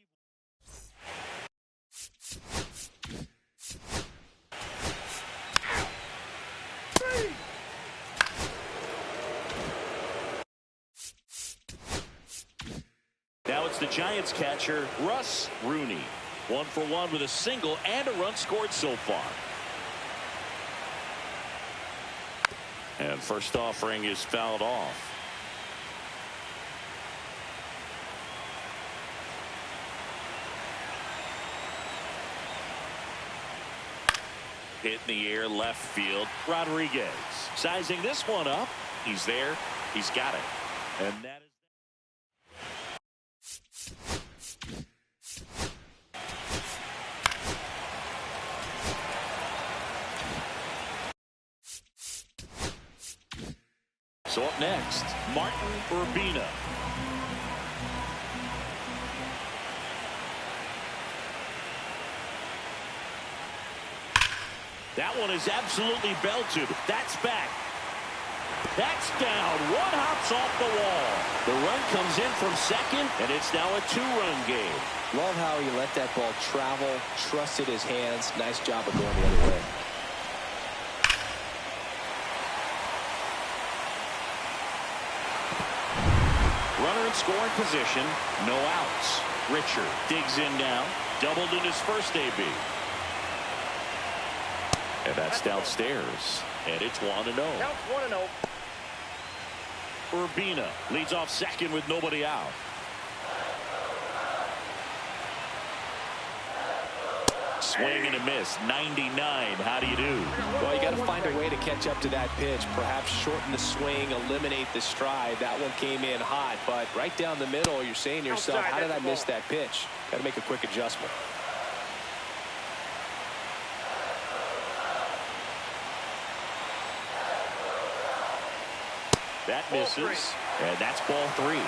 Now it's the Giants catcher, Russ Rooney. 1 for 1 with a single and a run scored so far. And first offering is fouled off. Hit in the air, left field. Rodriguez sizing this one up. He's there. He's got it. And that is. So up next, Martin Urbina. That one is absolutely belted. That's back. That's down. One hops off the wall. The run comes in from second, and it's now a 2-run game.
Love how he let that ball travel, trusted his hands. Nice job of going the other way.
Runner in scoring position, no outs. Richard digs in now, doubled in his first AB. And that's downstairs, and it's 1-0.
Counts 1-0.
Urbina leads off second with nobody out. Swing and a miss, 99. How do you do?
Well, you got to find a way to catch up to that pitch. Perhaps shorten the swing, eliminate the stride. That one came in hot, but right down the middle, you're saying to yourself, how did I miss that pitch? Got to make a quick adjustment.
That misses, and that's ball 3.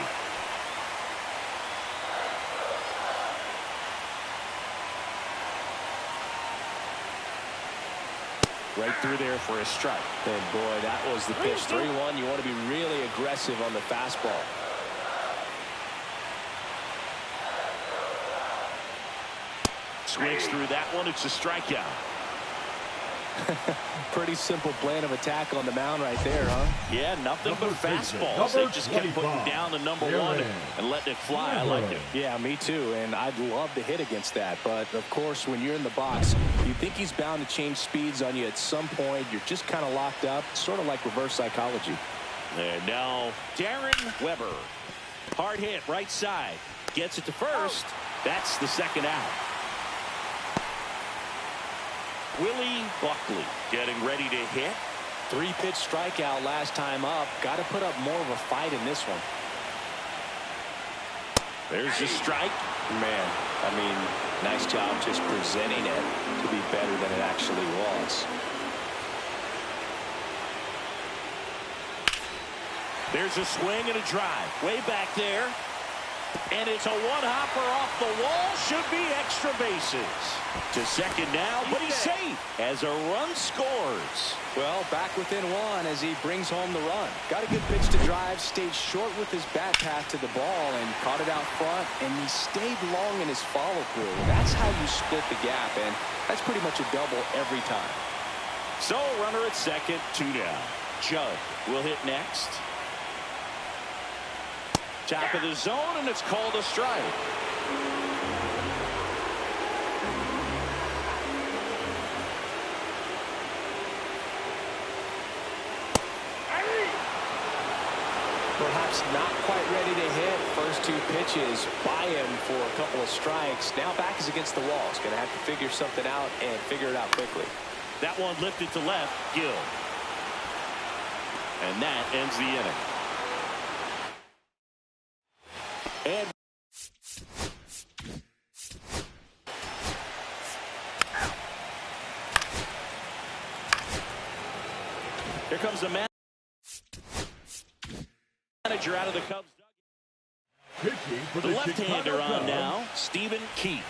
Right through there for a strike.
And boy, that was the pitch. 3-1. You want to be really aggressive on the fastball.
Swings through that one. It's a strikeout.
Pretty simple plan of attack on the mound right there, huh?
Yeah, nothing but fastballs. They just kept putting down the number 1 and letting it fly. I like it.
Yeah, me too. And I'd love to hit against that. But, of course, when you're in the box, you think he's bound to change speeds on you at some point. You're just kind of locked up, sort of like reverse psychology.
And now Darren Weber. Hard hit, right side. Gets it to first. That's the second out. Willie Buckley getting ready to hit.
3-pitch strikeout last time up. Got to put up more of a fight in this one.
There's a strike.
Man, I mean, nice job just presenting it to be better than it actually was.
There's a swing and a drive. Way back there. And it's a one-hopper off the wall. Should be extra bases. To second now, but he's safe as a run scores.
Well, back within 1 as he brings home the run. Got a good pitch to drive, stayed short with his bat path to the ball and caught it out front, and he stayed long in his follow-through. That's how you split the gap, and that's pretty much a double every time.
So, runner at second, 2 down. Judd will hit next. Top of the zone, and it's called a strike.
Perhaps not quite ready to hit. First two pitches by him for a couple of strikes. Now back is against the wall. He's going to have to figure something out and figure it out quickly.
That one lifted to left. Gill. And that ends the inning. And here comes the manager out of the Cubs. The left-hander on now, Stephen Keith.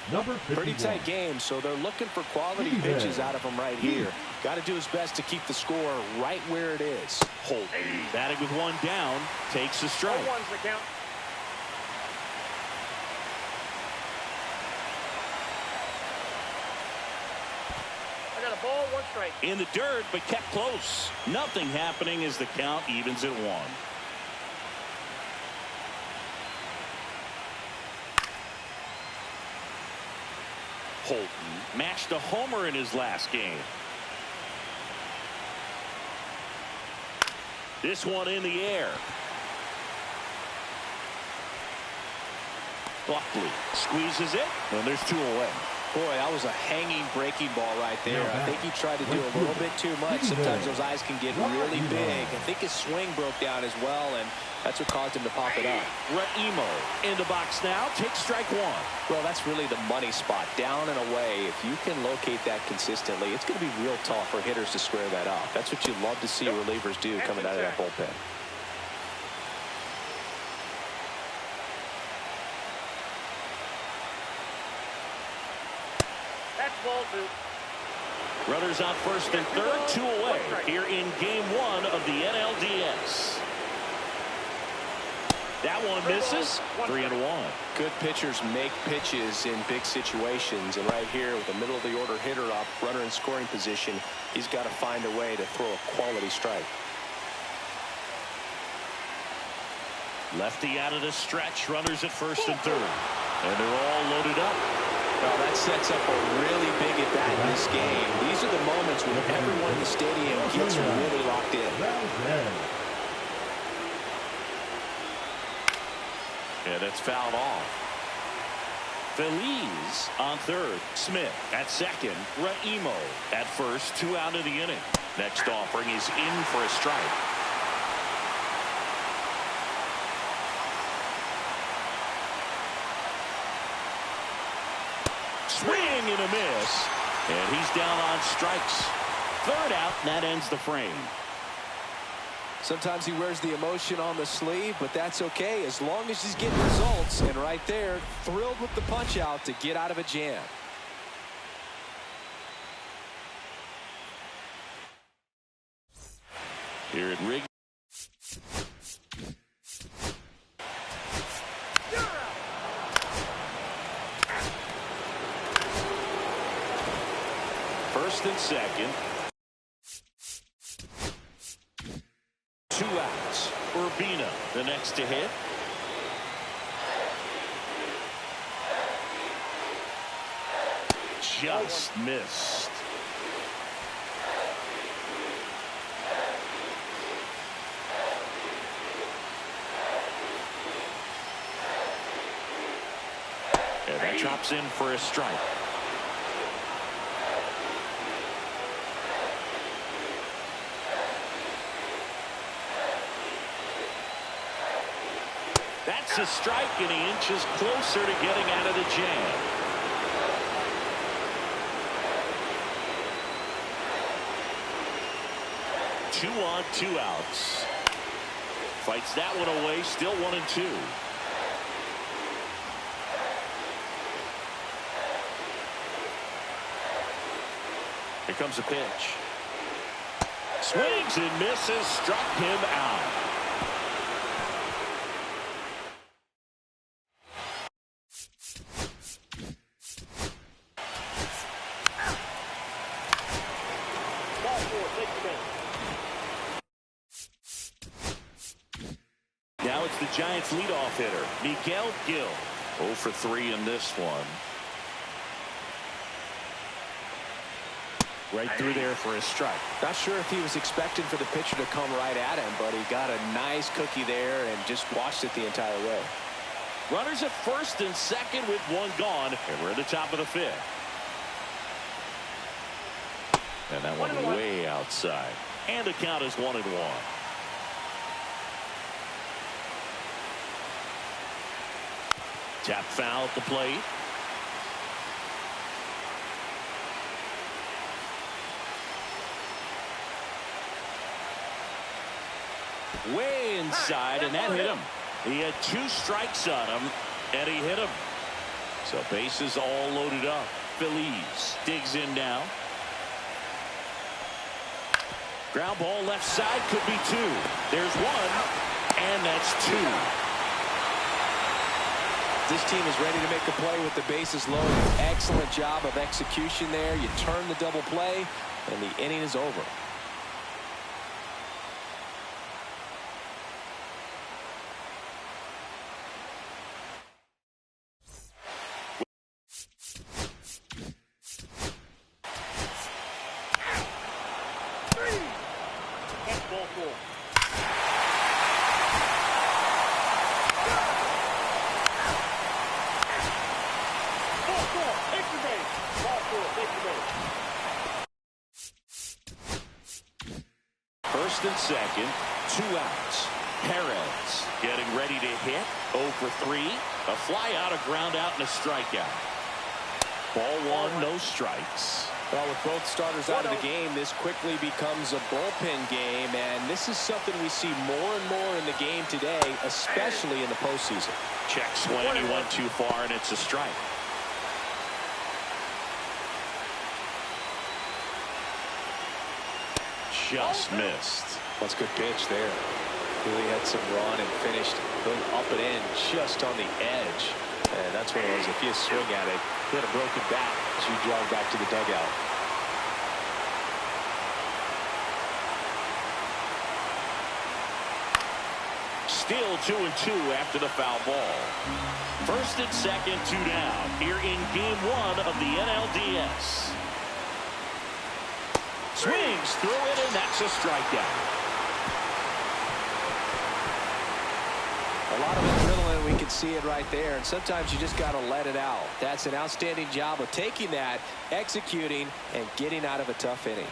Pretty tight game, so they're looking for quality pitches out of him right here. Got to do his best to keep the score right where it is.
Holt, batting with one down, takes a strike.
1-1's the count. I got a ball, 1 strike.
In the dirt, but kept close. Nothing happening as the count evens at 1. Holton matched a homer in his last game. This one in the air. Buckley squeezes it, and there's 2 away.
Boy, that was a hanging breaking ball right there. I think he tried to do a little bit too much. Sometimes those eyes can get really big. I think his swing broke down as well, and that's what caused him to pop it up.
Raimo in the box now. Takes strike 1.
Well, that's really the money spot. Down and away. If you can locate that consistently, it's going to be real tough for hitters to square that up. That's what you love to see relievers do coming out of that bullpen.
Ball 2.
Runners on first and third, 2 away here in game 1 of the NLDS. That one misses. 3-1.
Good pitchers make pitches in big situations, and right here with the middle of the order hitter up, runner in scoring position, he's got to find a way to throw a quality strike.
Lefty out of the stretch, runners at first and third, and they're all loaded up.
Well, that sets up a really big at-bat in this game. These are the moments when everyone in the stadium gets really locked in.
And it's fouled off. Feliz on third. Smith at second. Raimo at first. 2 out of the inning. Next offering is in for a strike. Swing and a miss. And he's down on strikes. 3rd out, and that ends the frame.
Sometimes he wears the emotion on the sleeve, but that's okay as long as he's getting results. And right there, thrilled with the punch out to get out of a jam.
Here at Wrigley. First and second. 2 outs. Urbina the next to hit. Just missed. And that drops in for a strike. That's a strike, and he inches closer to getting out of the jam. Two on, 2 outs. Fights that one away, still 1-2. Here comes a pitch. Swings and misses, struck him out. Giants leadoff hitter, Miguel Gil. 0 for 3 in this one.
Right through there for his strike. Not sure if he was expecting for the pitcher to come right at him, but he got a nice cookie there and just watched it the entire way.
Runners at first and second with one gone, and we're at the top of the 5th. And that one way outside. And the count is 1-1. Tap foul at the plate. Way inside, and that hit him. He had 2 strikes on him, and he hit him. So bases all loaded up. Phillies digs in now. Ground ball left side, could be 2. There's 1, and that's 2.
This team is ready to make a play with the bases loaded. Excellent job of execution there. You turn the double play, and the inning is over.
First and second, 2 outs. Perez getting ready to hit. 0 for 3. A fly out, a ground out, and a strikeout. Ball 1, no strikes.
Well, with both starters out of the game, this quickly becomes a bullpen game, and this is something we see more and more in the game today, especially in the postseason.
Check swing, he went too far, and it's a strike. Just missed.
That's a good pitch there. Really had some run and finished up and in just on the edge. And that's what it was. If you swing at it, hit a broken bat as you jog back to the dugout.
Still 2-2 after the foul ball. First and second, 2 down here in game 1 of the NLDS. Swings through it, and that's a strikeout.
A lot of adrenaline, we can see it right there, and sometimes you just got to let it out. That's an outstanding job of taking that, executing, and getting out of a tough inning.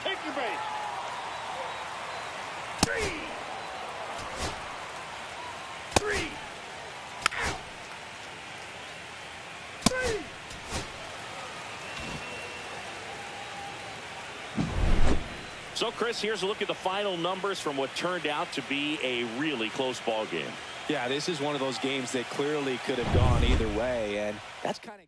Take your base. 3.
So, Chris, here's a look at the final numbers from what turned out to be a really close ball game.
Yeah, this is one of those games that clearly could have gone either way, and that's kind of